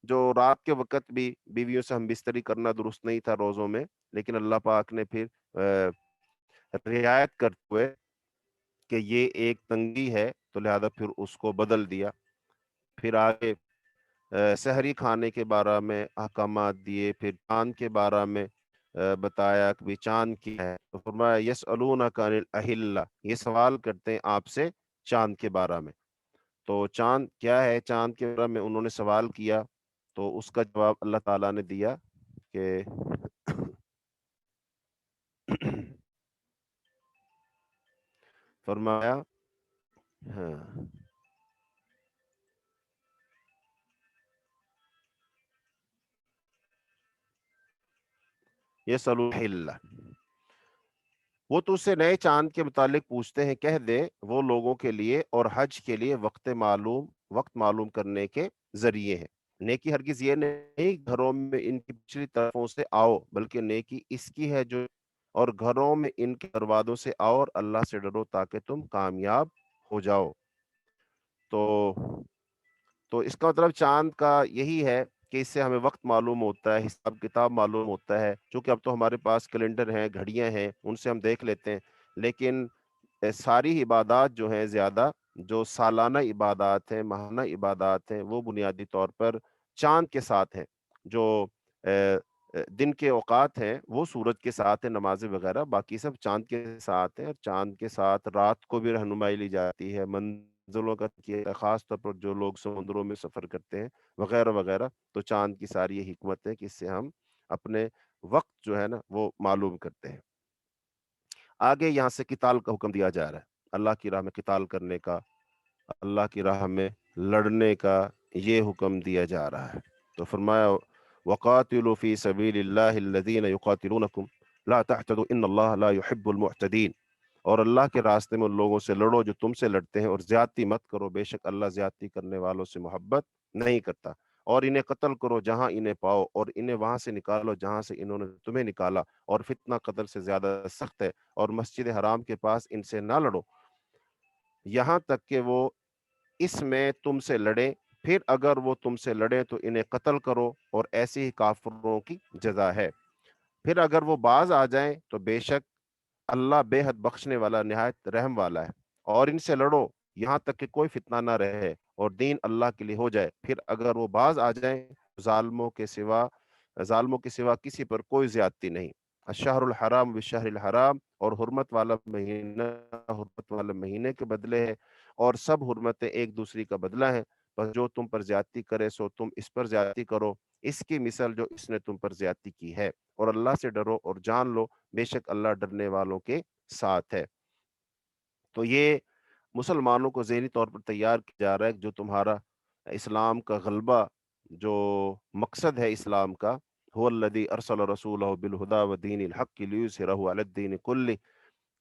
جو رات کے وقت بھی بیویوں سے ہم بستری کرنا درست نہیں تھا روزوں میں، لیکن اللہ پاک نے پھر رعایت کرتے ہوئے کہ یہ ایک تنگی ہے تو لہذا پھر اس کو بدل دیا۔ پھر آگے سحری کھانے کے بارے میں احکامات دیے، پھر چاند کے بارے میں بتایا کہ بھی چاند کیا ہے، تو فرمایا یسألونک عن الاہلہ، یہ سوال کرتے ہیں آپ سے چاند کے بارے میں۔ تو چاند کیا ہے، چاند کے بارے میں انہوں نے سوال کیا، تو اس کا جواب اللہ تعالیٰ نے دیا کہ فرمایا ہاں یسألونک، وہ تو اس سے نئے چاند کے متعلق پوچھتے ہیں، کہہ دے وہ لوگوں کے لیے اور حج کے لیے وقت معلوم کرنے کے ذریعے ہیں۔ نیکی ہرگز یہ نہیں گھروں میں ان کی پچھلی طرفوں سے آؤ، بلکہ نیکی اس کی ہے جو، اور گھروں میں ان کے دروازوں سے آؤ اور اللہ سے ڈرو تاکہ تم کامیاب ہو جاؤ۔ تو اس کا مطلب چاند کا یہی ہے کہ اس سے ہمیں وقت معلوم ہوتا ہے، حساب کتاب معلوم ہوتا ہے، چونکہ اب تو ہمارے پاس کیلنڈر ہیں، گھڑیاں ہیں، ان سے ہم دیکھ لیتے ہیں، لیکن ساری عبادات جو ہیں زیادہ جو سالانہ عبادات ہیں، ماہانہ عبادات ہیں، وہ بنیادی طور پر چاند کے ساتھ ہیں۔ جو دن کے اوقات ہیں وہ سورج کے ساتھ ہیں، نمازیں وغیرہ باقی سب چاند کے ساتھ ہیں، اور چاند کے ساتھ رات کو بھی رہنمائی لی جاتی ہے، منزلوں کا کیا، خاص طور پر جو لوگ سمندروں میں سفر کرتے ہیں وغیرہ وغیرہ، تو چاند کی ساری یہ حکمت ہے کہ اس سے ہم اپنے وقت جو ہے نا وہ معلوم کرتے ہیں۔ آگے یہاں سے قتال کا حکم دیا جا رہا ہے، اللہ کی راہ میں قتال کرنے کا، اللہ کی راہ میں لڑنے کا یہ حکم دیا جا رہا ہے۔ تو فرمایا وَقَاتِلُوا فِي سَبِيلِ اللَّهِ الَّذِينَ يُقَاتِلُونَكُمْ لَا تَعْتَدُوا إِنَّ اللَّهَ لَا يُحِبُّ الْمُعْتَدِينَ، اور اللہ کے راستے میں ان لوگوں سے لڑو جو تم سے لڑتے ہیں، اور زیادتی مت کرو، بے شک اللہ زیادتی کرنے والوں سے محبت نہیں کرتا۔ اور انہیں قتل کرو جہاں انہیں پاؤ، اور انہیں وہاں سے نکالو جہاں سے انہوں نے تمہیں نکالا، اور فتنہ قتل سے زیادہ سخت ہے، اور مسجد حرام کے پاس ان سے نہ لڑو یہاں تک کہ وہ اس میں تم سے لڑیں، پھر اگر وہ تم سے لڑیں تو انہیں قتل کرو، اور ایسی ہی کافروں کی جزا ہے۔ پھر اگر وہ باز آ جائیں تو بے شک اللہ بے حد بخشنے والا نہایت رحم والا ہے، اور ان سے لڑو یہاں تک کہ کوئی فتنہ نہ رہے، اور دین اللہ کے لیے ہو جائے، پھر اگر وہ باز آ جائیں، ظالموں کے سوا کسی پر کوئی زیادتی نہیں۔ الشہر الحرام بالشہر الحرام، اور حرمت والا مہینہ حرمت والے مہینے کے بدلے ہے، اور سب حرمتیں ایک دوسری کا بدلہ ہیں، بس جو تم پر زیادتی کرے سو تم اس پر زیادتی کرو، اس کی مثال جو اس نے تم پر زیادتی کی ہے، اور اللہ سے ڈرو اور جان لو بے شک اللہ ڈرنے والوں کے ساتھ ہے۔ تو یہ مسلمانوں کو ذہنی طور پر تیار کیا جا رہا ہے کہ جو تمہارا اسلام کا غلبہ، جو مقصد ہے اسلام کا، هو الذی ارسل رسولہ بالہدی ودین الحق لیظہرہ علی الدین کلہ،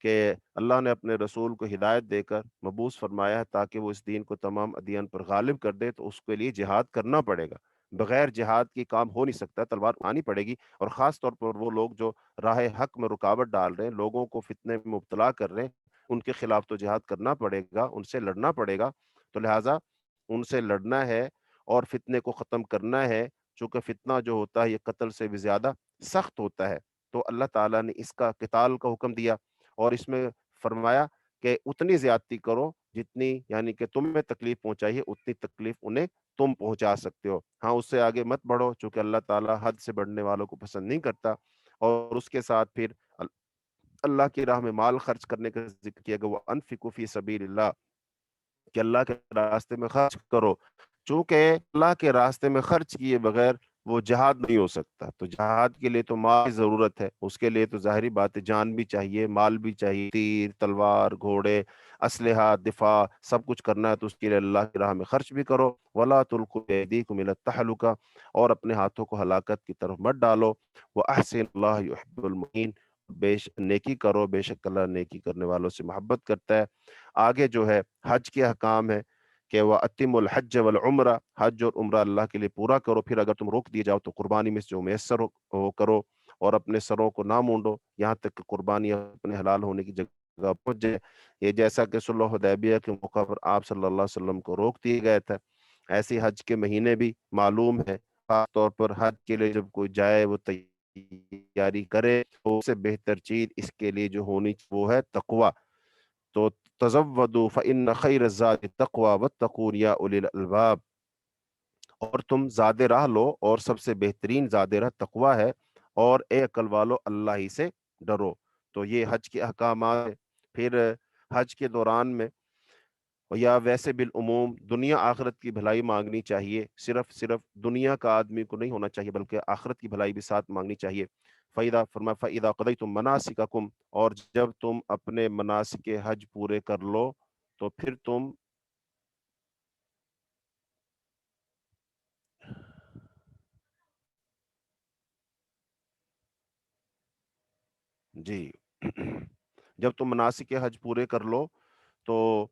کہ اللہ نے اپنے رسول کو ہدایت دے کر مبعوث فرمایا ہے تاکہ وہ اس دین کو تمام ادیان پر غالب کر دے، تو اس کے لیے جہاد کرنا پڑے گا۔ بغیر جہاد کی کام ہو نہیں سکتا، تلوار آنی پڑے گی، اور خاص طور پر وہ لوگ جو راہ حق میں رکاوٹ ڈال رہے ہیں، لوگوں کو فتنے میں مبتلا کر رہے ہیں، ان کے خلاف تو جہاد کرنا پڑے گا، ان سے لڑنا پڑے گا۔ تو لہٰذا ان سے لڑنا ہے اور فتنے کو ختم کرنا ہے، چونکہ فتنہ جو ہوتا ہے یہ قتل سے بھی زیادہ سخت ہوتا ہے۔ تو اللہ تعالیٰ نے اس کا قتال کا حکم دیا، اور اس میں فرمایا کہ اتنی زیادتی کرو جتنی یعنی کہ تمہیں تکلیف پہنچائی ہے اتنی تکلیف انہیں تم پہنچا سکتے ہو، ہاں اس سے آگے مت بڑھو، چونکہ اللہ تعالیٰ حد سے بڑھنے والوں کو پسند نہیں کرتا۔ اور اس کے ساتھ پھر اللہ کی راہ میں مال خرچ کرنے کا ذکر کیا گیا، وہ انفقوا فی سبیل اللہ، کہ اللہ کے راستے میں خرچ کرو، چونکہ اللہ کے راستے میں خرچ کیے بغیر وہ جہاد نہیں ہو سکتا۔ تو جہاد کے لیے تو مال کی ضرورت ہے، اس کے لیے تو ظاہری بات ہے جان بھی چاہیے، مال بھی چاہیے، تیر تلوار گھوڑے اسلحہ دفاع سب کچھ کرنا ہے، تو اس کے لیے اللہ کی راہ میں خرچ بھی کرو۔ ولا تلقوا بأیدیکم الی التہلکہ، اور اپنے ہاتھوں کو ہلاکت کی طرف مت ڈالو۔ واحسن اللہ یحب المحسنین، نیکی کرو، بے شک اللہ نیکی کرنے والوں سے محبت کرتا ہے۔ آگے جو ہے حج کے احکام ہے کہ وہ اتم الحج والعمرہ، حج اور عمرہ اللہ کے لیے پورا کرو، پھر اگر تم روک دیے جاؤ تو قربانی میں سے جو میسر ہو کرو، اور اپنے سروں کو نہ مونڈو یہاں تک کہ قربانی اپنے حلال ہونے کی جگہ پہنچ جائے۔ یہ جیسا کہ صلح حدیبیہ کے موقع پر آپ صلی اللہ علیہ وسلم کو روک دیے گئے تھے، ایسے حج کے مہینے بھی معلوم ہے، خاص طور پر حج کے لیے جب کوئی جائے وہ تیاری کرے، تو اس سے بہتر چیز اس کے لیے جو ہونی وہ ہے تقوی۔ تو تزودوا فإن خیر الزاد التقوی واتقون یا اولی الالباب، اور تم زاد راہ لو اور سب سے بہترین زاد راہ تقوی ہے، اور اے عقل والو اللہ ہی سے ڈرو۔ تو یہ حج کے احکامات ہیں۔ پھر حج کے دوران میں یا ویسے بالعموم دنیا آخرت کی بھلائی مانگنی چاہیے، صرف دنیا کا آدمی کو نہیں ہونا چاہیے بلکہ آخرت کی بھلائی بھی ساتھ مانگنی چاہیے۔ فَإِذَا قَضَيْتُم مَنَاسِكَكُمْ، اور جب تم اپنے مناسک حج پورے کر لو تو پھر تم جی جب تم مناسک حج پورے کر لو تو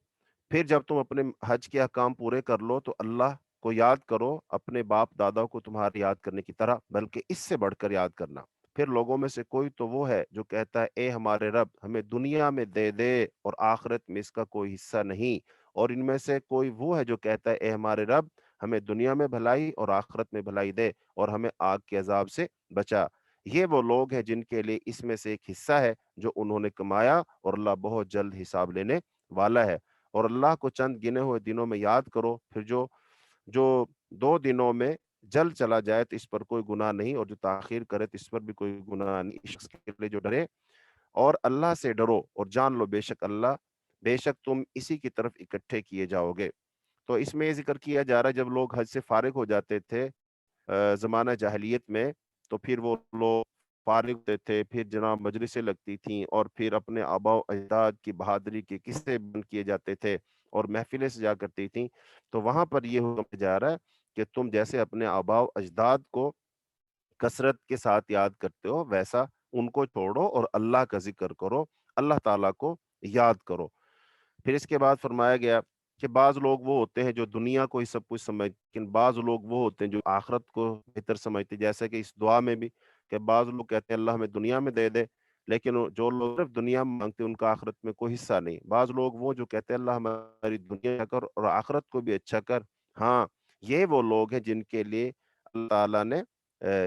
پھر جب تم اپنے حج کے احکام پورے کر لو تو اللہ کو یاد کرو اپنے باپ دادا کو تمہارے یاد کرنے کی طرح، بلکہ اس سے بڑھ کر یاد کرنا۔ پھر لوگوں میں سے کوئی تو وہ ہے جو کہتا ہے اے ہمارے رب ہمیں دنیا میں دے دے اور آخرت میں اس کا کوئی حصہ نہیں، اور ان میں سے کوئی وہ ہے جو کہتا ہے اے ہمارے رب ہمیں دنیا میں بھلائی اور آخرت میں بھلائی دے اور ہمیں آگ کے عذاب سے بچا۔ یہ وہ لوگ ہیں جن کے لیے اس میں سے ایک حصہ ہے جو انہوں نے کمایا، اور اللہ بہت جلد حساب لینے والا ہے۔ اور اللہ کو چند گنے ہوئے دنوں میں یاد کرو، پھر جو جو 2 دنوں میں جل چلا جائے تو اس پر کوئی گناہ نہیں، اور جو تاخیر کرے تو اس پر بھی کوئی گناہ نہیں، اس شخص کے لیے جو ڈرے۔ اور اللہ سے ڈرو اور جان لو بے شک تم اسی کی طرف اکٹھے کیے جاؤ گے۔ تو اس میں یہ ذکر کیا جا رہا ہے جب لوگ حج سے فارغ ہو جاتے تھے زمانہ جاہلیت میں، تو پھر وہ لوگ فارغ ہوتے تھے، پھر جناب مجلسیں لگتی تھیں، اور پھر اپنے آباء و اجداد کی بہادری کے قصے بیان کیے جاتے تھے اور محفلیں سجا کرتی تھیں۔ تو وہاں پر یہ حکم جا رہا ہے کہ تم جیسے اپنے آباء و اجداد کو کثرت کے ساتھ یاد کرتے ہو، ویسا ان کو چھوڑو اور اللہ کا ذکر کرو، اللہ تعالیٰ کو یاد کرو۔ پھر اس کے بعد فرمایا گیا کہ بعض لوگ وہ ہوتے ہیں جو دنیا کو ہی سب کچھ سمجھتے ہیں، لیکن بعض لوگ وہ ہوتے ہیں جو آخرت کو بہتر سمجھتے ہیں، جیسے کہ اس دعا میں بھی کہ بعض لوگ کہتے ہیں اللہ ہمیں دنیا میں دے دے، لیکن جو لوگ صرف دنیا میں مانگتے ہیں ان کا آخرت میں کوئی حصہ نہیں۔ بعض لوگ وہ جو کہتے ہیں اللہ ہماری دنیا اچھا کر اور آخرت کو بھی اچھا کر، ہاں یہ وہ لوگ ہیں جن کے لیے اللہ تعالیٰ نے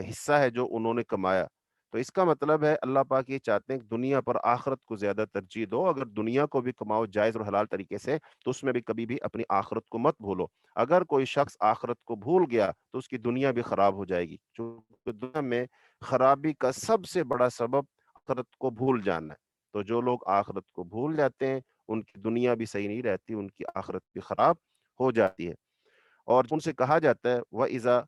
حصہ ہے جو انہوں نے کمایا۔ تو اس کا مطلب ہے اللہ پاک یہ چاہتے ہیں کہ دنیا پر آخرت کو زیادہ ترجیح دو. اگر دنیا کو بھی کماؤ جائز اور حلال طریقے سے تو اس میں بھی کبھی بھی اپنی آخرت کو مت بھولو. اگر کوئی شخص آخرت کو بھول گیا تو اس کی دنیا بھی خراب ہو جائے گی. چونکہ دنیا میں خرابی کا سب سے بڑا سبب آخرت کو بھول جانا ہے. تو جو لوگ آخرت کو بھول جاتے ہیں ان کی دنیا بھی صحیح نہیں رہتی, ان کی آخرت بھی خراب ہو جاتی ہے. اور ان سے کہا جاتا ہے وَإِذَا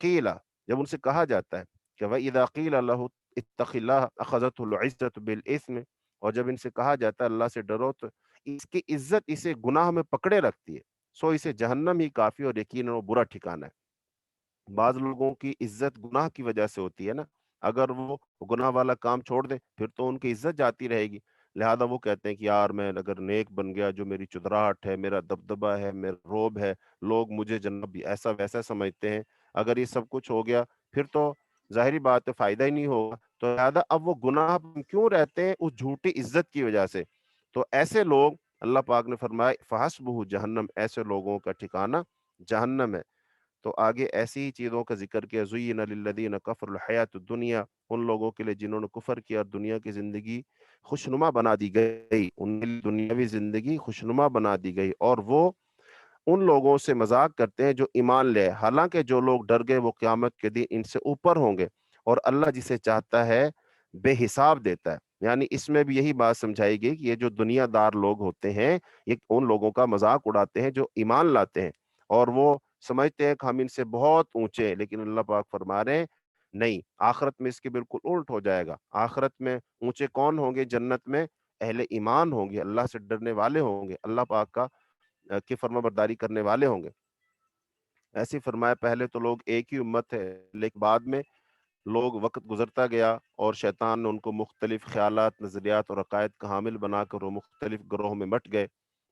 قِيلَ, جب ان سے کہا جاتا ہے کہ وَإِذَا قِيلَ لَهُ اتَّقِ اللَّهَ أَخَذَتْهُ الْعِزَّةُ بِالْإِثْمِ, اور جب ان سے کہا جاتا ہے اللہ سے ڈرو, تو اس کی عزت اسے گناہ میں پکڑے رکھتی ہے, سو اسے جہنم ہی کافی اور یقیناً وہ برا ٹھکانہ ہے. بعض لوگوں کی عزت گناہ کی وجہ سے ہوتی ہے نا, اگر وہ گناہ والا کام چھوڑ دیں پھر تو ان کی عزت جاتی رہے گی. لہذا وہ کہتے ہیں کہ یار میں اگر نیک بن گیا, جو میری چدراہٹ ہے, میرا دبدبہ ہے, میرا روب ہے, لوگ مجھے جناب ایسا ویسا سمجھتے ہیں, اگر یہ سب کچھ ہو گیا پھر تو ظاہری بات ہے فائدہ ہی نہیں ہوگا. تو لہذا اب وہ گناہ کیوں رہتے ہیں, اس جھوٹی عزت کی وجہ سے. تو ایسے لوگ اللہ پاک نے فرمایا فحسبہ جہنم, ایسے لوگوں کا ٹھکانہ جہنم ہے. تو آگے ایسی ہی چیزوں کا ذکر کیا, زُیِّنَ لِلَّذِینَ کَفَرُوا الْحَیَاةُ الدُّنْیَا, ان لوگوں کے لیے جنہوں نے کفر کیا اور دنیا کی زندگی خوشنما بنا دی گئی, ان کے لیے دنیاوی زندگی خوشنما بنا دی گئی, اور وہ ان لوگوں سے مذاق کرتے ہیں جو ایمان لے. حالانکہ جو لوگ ڈر گئے وہ قیامت کے دن ان سے اوپر ہوں گے, اور اللہ جسے چاہتا ہے بے حساب دیتا ہے. یعنی اس میں بھی یہی بات سمجھائی گئی کہ یہ جو دنیا دار لوگ ہوتے ہیں یہ ان لوگوں کا مذاق اڑاتے ہیں جو ایمان لاتے ہیں, اور وہ سمجھتے ہیں کہ ہم ان سے بہت اونچے ہیں. لیکن اللہ پاک فرما رہے ہیں نہیں, آخرت میں اس کے بالکل الٹ ہو جائے گا. آخرت میں اونچے کون ہوں گے؟ جنت میں اہل ایمان ہوں گے, اللہ سے ڈرنے والے ہوں گے, اللہ پاک کی فرما برداری کرنے والے ہوں گے. ایسے فرمایا پہلے تو لوگ ایک ہی امت ہے, لیکن بعد میں لوگ وقت گزرتا گیا اور شیطان نے ان کو مختلف خیالات, نظریات اور عقائد کا حامل بنا کر وہ مختلف گروہوں میں بٹ گئے.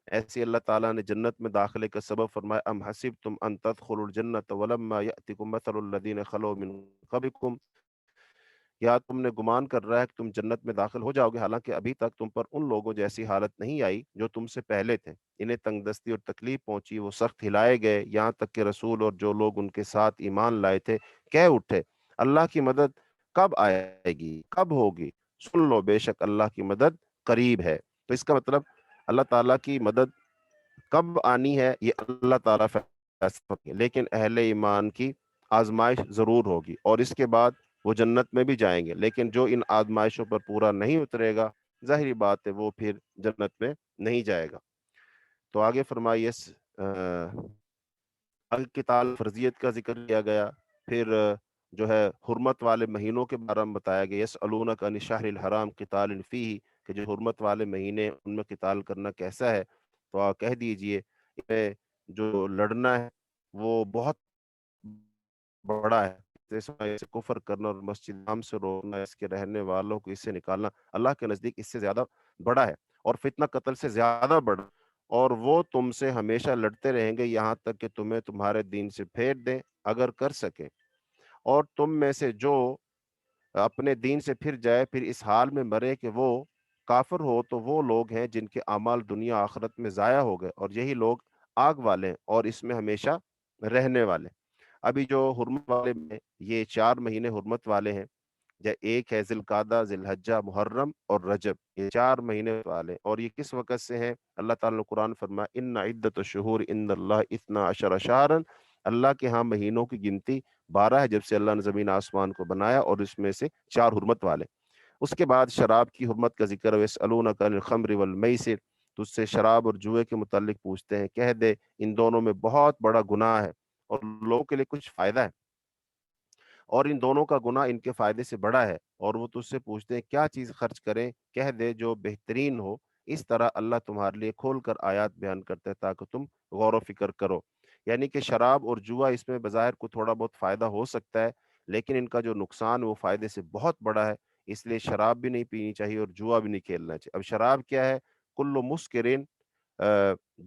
ایسے اللہ تعالیٰ نے جنت میں داخلے کا سبب فرمایا ام حسبتم ان تدخلوا الجنة ولما يأتكم مثل الذين خلوا من قبلكم, یا تم نے گمان کر رہا ہے کہ تم جنت میں داخل ہو جاؤ گے, حالانکہ ابھی تک تم پر ان لوگوں جیسی حالت نہیں آئی جو تم سے پہلے تھے. انہیں تنگ دستی اور تکلیف پہنچی, وہ سخت ہلائے گئے, یہاں تک کہ رسول اور جو لوگ ان کے ساتھ ایمان لائے تھے کہہ اٹھے اللہ کی مدد کب آئے گی, کب ہوگی, سن لو بے شک اللہ کی مدد قریب ہے. تو اس کا مطلب اللہ تعالیٰ کی مدد کب آنی ہے یہ اللہ تعالیٰ فیصلہ کریں گے, لیکن اہل ایمان کی آزمائش ضرور ہوگی, اور اس کے بعد وہ جنت میں بھی جائیں گے. لیکن جو ان آزمائشوں پر پورا نہیں اترے گا, ظاہری بات ہے وہ پھر جنت میں نہیں جائے گا. تو آگے فرمائیے القتال فرضیت کا ذکر کیا گیا, پھر جو ہے حرمت والے مہینوں کے بارے میں بتایا گیا. یسألونک عن الشہر الحرام قتال فیہ, کہ جو حرمت والے مہینے ان میں قتال کرنا کیسا ہے, تو آپ کہہ دیجئے جو لڑنا ہے وہ بہت بڑا ہے. جیسے کفر کرنا اور مسجد حرام سے روکنا, اس کے رہنے والوں کو اس سے نکالنا اللہ کے نزدیک اس سے زیادہ بڑا ہے, اور فتنہ قتل سے زیادہ بڑا, اور وہ تم سے ہمیشہ لڑتے رہیں گے یہاں تک کہ تمہیں تمہارے دین سے پھیر دیں اگر کر سکیں. اور تم میں سے جو اپنے دین سے پھر جائے پھر اس حال میں مرے کہ وہ کافر ہو, تو وہ لوگ ہیں جن کے اعمال دنیا آخرت میں ضائع ہو گئے, اور یہی لوگ آگ والے ہیں اور اس میں ہمیشہ رہنے والے. ابھی جو حرمت والے میں یہ 4 مہینے حرمت والے ہیں, ایک ہے ذی القعدہ, ذی الحجہ, محرم اور رجب, یہ 4 مہینے والے. اور یہ کس وقت سے ہیں؟ اللہ تعالیٰ نے قرآن فرمایا ان عدت الشہور عند اللہ 12 شہرا, اللہ کے ہاں مہینوں کی گنتی 12 ہے جب سے اللہ نے زمین آسمان کو بنایا, اور اس میں سے 4 حرمت والے. اس کے بعد شراب کی حرمت کا ذکر ہے, یسألونک عن الخمر والمیسر, تو اس سے شراب اور جوئے کے متعلق پوچھتے ہیں, کہہ دے ان دونوں میں بہت بڑا گناہ ہے اور لوگوں کے لیے کچھ فائدہ ہے, اور ان دونوں کا گناہ ان کے فائدے سے بڑا ہے, اور وہ تجھ سے پوچھتے ہیں کیا چیز خرچ کریں, کہہ دے جو بہترین ہو. اس طرح اللہ تمہارے لیے کھول کر آیات بیان کرتا ہے تاکہ تم غور و فکر کرو. یعنی کہ شراب اور جوا اس میں بظاہر کو تھوڑا بہت فائدہ ہو سکتا ہے, لیکن ان کا جو نقصان وہ فائدے سے بہت بڑا ہے, اس لیے شراب بھی نہیں پینی چاہیے اور جوا بھی نہیں کھیلنا چاہیے. اب شراب کیا ہے؟ کل مسکرین,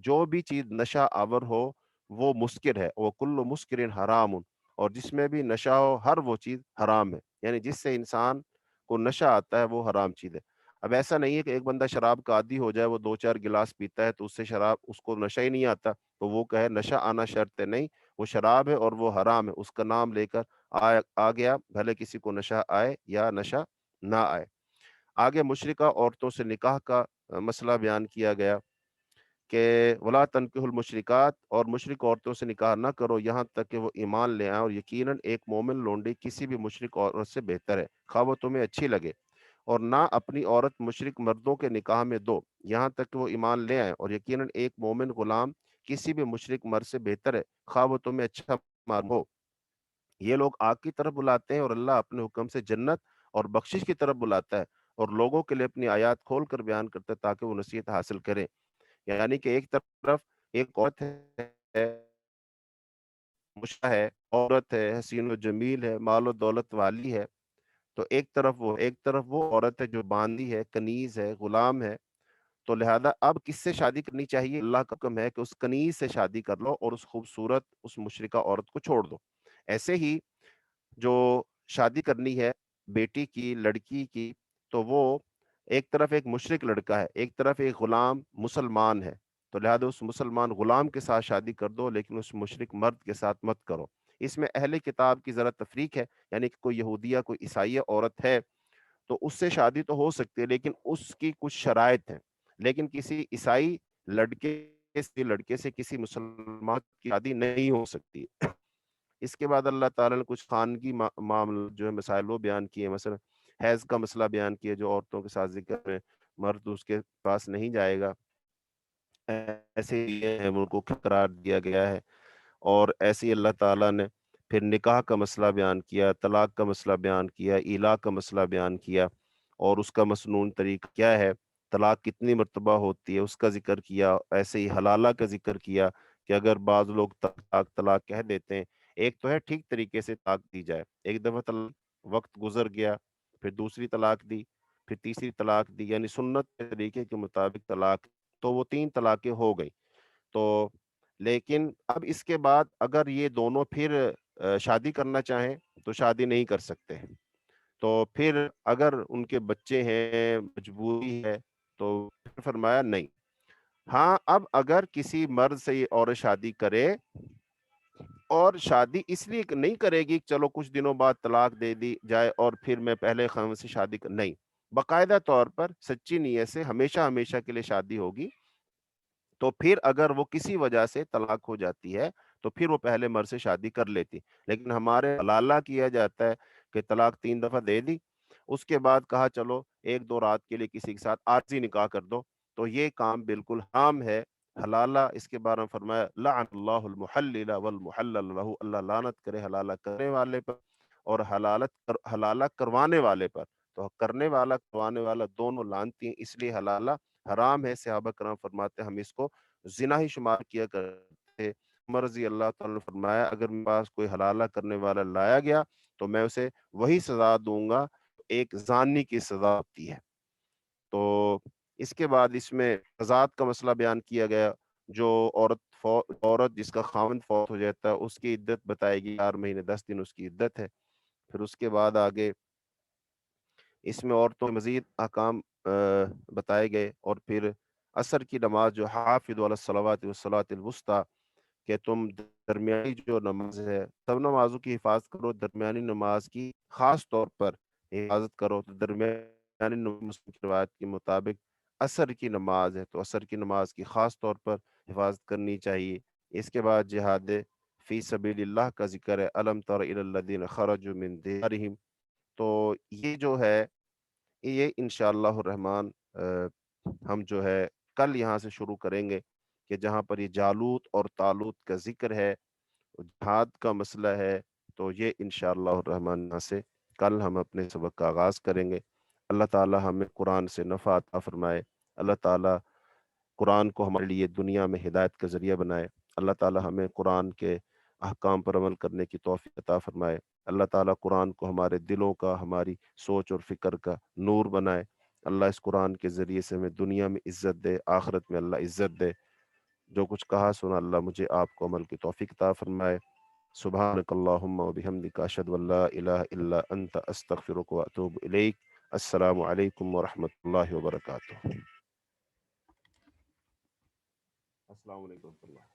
جو بھی چیز نشہ آور ہو وہ مسکر ہے, وہ کل مسکرین حرام, اور جس میں بھی نشہ ہو ہر وہ چیز حرام ہے. یعنی جس سے انسان کو نشہ آتا ہے وہ حرام چیز ہے. اب ایسا نہیں ہے کہ ایک بندہ شراب کا عادی ہو جائے, وہ 2-4 گلاس پیتا ہے تو اس سے شراب اس کو نشہ ہی نہیں آتا, تو وہ کہے نشہ آنا شرط ہے, نہیں, وہ شراب ہے اور وہ حرام ہے، اس کا نام لے کر آ گیا، بھلے کسی کو نشہ آئے یا نشہ نہ آئے۔ آگے مشرکہ عورتوں سے نکاح کا مسئلہ بیان کیا گیا کہ ولا تنکحوا المشرکات، اور مشرک عورتوں سے نکاح نہ کرو یہاں تک کہ وہ ایمان لے آئیں، اور یقیناً ایک مومن لونڈی کسی بھی مشرک عورت سے بہتر ہے، خواہ وہ تمہیں اچھی لگے، اور نہ اپنی عورت مشرک مردوں کے نکاح میں دو یہاں تک کہ وہ ایمان لے آئیں، اور یقیناً ایک مومن غلام کسی بھی مشرک مرد سے بہتر ہے، خواہ وہ تمہیں اچھا معلوم ہو۔ یہ لوگ آگ کی طرف بلاتے ہیں اور اللہ اپنے حکم سے جنت اور بخشش کی طرف بلاتا ہے، اور لوگوں کے لیے اپنی آیات کھول کر بیان کرتا ہے تاکہ وہ نصیحت حاصل کریں۔ یعنی کہ ایک طرف ایک عورت ہے، مشا ہے، عورت ہے، حسین و جمیل ہے، مال و دولت والی ہے، تو ایک طرف وہ عورت ہے جو باندی ہے، کنیز ہے، غلام ہے، تو لہذا اب کس سے شادی کرنی چاہیے؟ اللہ کا حکم ہے کہ اس کنیز سے شادی کر لو اور اس خوبصورت اس مشرکہ عورت کو چھوڑ دو۔ ایسے ہی جو شادی کرنی ہے بیٹی کی، لڑکی کی، تو وہ ایک طرف ایک مشرک لڑکا ہے، ایک طرف ایک غلام مسلمان ہے، تو لہذا اس مسلمان غلام کے ساتھ شادی کر دو، لیکن اس مشرک مرد کے ساتھ مت کرو۔ اس میں اہل کتاب کی ذرا تفریق ہے، یعنی کہ کوئی یہودیہ کوئی عیسائیہ عورت ہے تو اس سے شادی تو ہو سکتی ہے، لیکن اس کی کچھ شرائط ہیں، لیکن کسی عیسائی لڑکے سے کسی مسلمان کی شادی نہیں ہو سکتی۔ اس کے بعد اللہ تعالیٰ نے کچھ خانگی معاملہ جو ہے مسائل وہ بیان کیے، مثلا حیض کا مسئلہ بیان کیا، جو عورتوں کے ساتھ ذکر میں مرد اس کے پاس نہیں جائے گا، ایسے یہ ہیں ان کو قرار دیا گیا ہے۔ اور ایسے ہی اللہ تعالیٰ نے پھر نکاح کا مسئلہ بیان کیا، طلاق کا مسئلہ بیان کیا، ایلا کا مسئلہ بیان کیا، اور اس کا مسنون طریقہ کیا ہے، طلاق کتنی مرتبہ ہوتی ہے اس کا ذکر کیا۔ ایسے ہی حلالہ کا ذکر کیا کہ اگر بعض لوگ طلاق کہہ دیتے ہیں، ایک تو ہے ٹھیک طریقے سے طلاق دی جائے، ایک دفعہ وقت گزر گیا، پھر دوسری طلاق دی، پھر تیسری طلاق دی، یعنی سنت کے طریقے کے مطابق طلاق، تو وہ 3 طلاقیں ہو گئی۔ تو لیکن اب اس کے بعد اگر یہ دونوں پھر شادی کرنا چاہیں تو شادی نہیں کر سکتے، تو پھر اگر ان کے بچے ہیں، مجبوری ہے، تو پھر فرمایا نہیں۔ ہاں، اب اگر کسی مرد سے یہ عورت شادی کرے اور شادی اس لیے نہیں کرے گی چلو کچھ دنوں بعد طلاق دے دی جائے اور پھر میں پہلے خاوند سے شادی نہیں، باقاعدہ طور پر سچی نیت سے ہمیشہ ہمیشہ کے لیے شادی ہوگی، تو پھر اگر وہ کسی وجہ سے طلاق ہو جاتی ہے تو پھر وہ پہلے مرد سے شادی کر لیتی۔ لیکن ہمارے حلالہ کیا جاتا ہے کہ طلاق 3 دفعہ دے دی، اس کے بعد کہا چلو 1-2 رات کے لیے کسی کے ساتھ عارضی نکاح کر دو، تو یہ کام بالکل حرام ہے۔ حلالہ اس کے بارے میں فرمایا لعن اللہ المحلل والمحلل لہ، اللہ لعنت کرے حلالہ کرنے والے پر اور حلالہ کروانے والے پر، تو کرنے والا کروانے والا دونوں لعنتی ہیں، اس لیے حلالہ حرام ہے۔ صحابہ کرام فرماتے ہیں ہم اس کو زنا ہی شمار کیا کرتے۔ عمر رضی اللہ تعالیٰ نے فرمایا اگر میرے پاس کوئی حلالہ کرنے والا لایا گیا تو میں اسے وہی سزا دوں گا ایک زانی کی سزا ہوتی ہے۔ تو اس کے بعد اس میں قضات کا مسئلہ بیان کیا گیا، جو عورت جس کا خاوند فوت ہو جاتا ہے اس کی عدت بتائے گی، 4 مہینے 10 دن اس کی عدت ہے۔ پھر اس کے بعد آگے اس میں عورتوں کے مزید احکام بتائے گئے، اور پھر عصر کی نماز جو حافظوا علی الصلوات والصلاۃ الوسطی، کہ تم درمیانی جو نماز ہے سب نمازوں کی حفاظت کرو، درمیانی نماز کی خاص طور پر حفاظت کرو، تو درمیانی مسلم کی روایت کے مطابق عصر کی نماز ہے تو عصر کی نماز کی خاص طور پر حفاظت کرنی چاہیے۔ اس کے بعد جہاد فی سبیل اللہ کا ذکر ہے، الم تر الی الذین خرجوا من دیارہم، تو یہ جو ہے یہ انشاءاللہ الرحمن ہم جو ہے کل یہاں سے شروع کریں گے، کہ جہاں پر یہ جالوت اور طالوت کا ذکر ہے، جہاد کا مسئلہ ہے، تو یہ انشاءاللہ الرحمن یہاں سے کل ہم اپنے سبق کا آغاز کریں گے۔ اللہ تعالی ہمیں قرآن سے نفع عطا فرمائے، اللہ تعالی قرآن کو ہمارے لیے دنیا میں ہدایت کا ذریعہ بنائے، اللہ تعالی ہمیں قرآن کے احکام پر عمل کرنے کی توفیق عطا فرمائے، اللہ تعالیٰ قرآن کو ہمارے دلوں کا، ہماری سوچ اور فکر کا نور بنائے، اللہ اس قرآن کے ذریعے سے ہمیں دنیا میں عزت دے، آخرت میں اللہ عزت دے۔ جو کچھ کہا سنا اللہ مجھے آپ کو عمل کی توفیق عطا فرمائے۔ سبحانک اللہم و بحمدک، اشہد ان لا الہ الا انت، استغفرک و اتوب الیک۔ السلام علیکم ورحمۃ اللہ وبرکاتہ۔ السلام علیکم ورحمۃ اللہ۔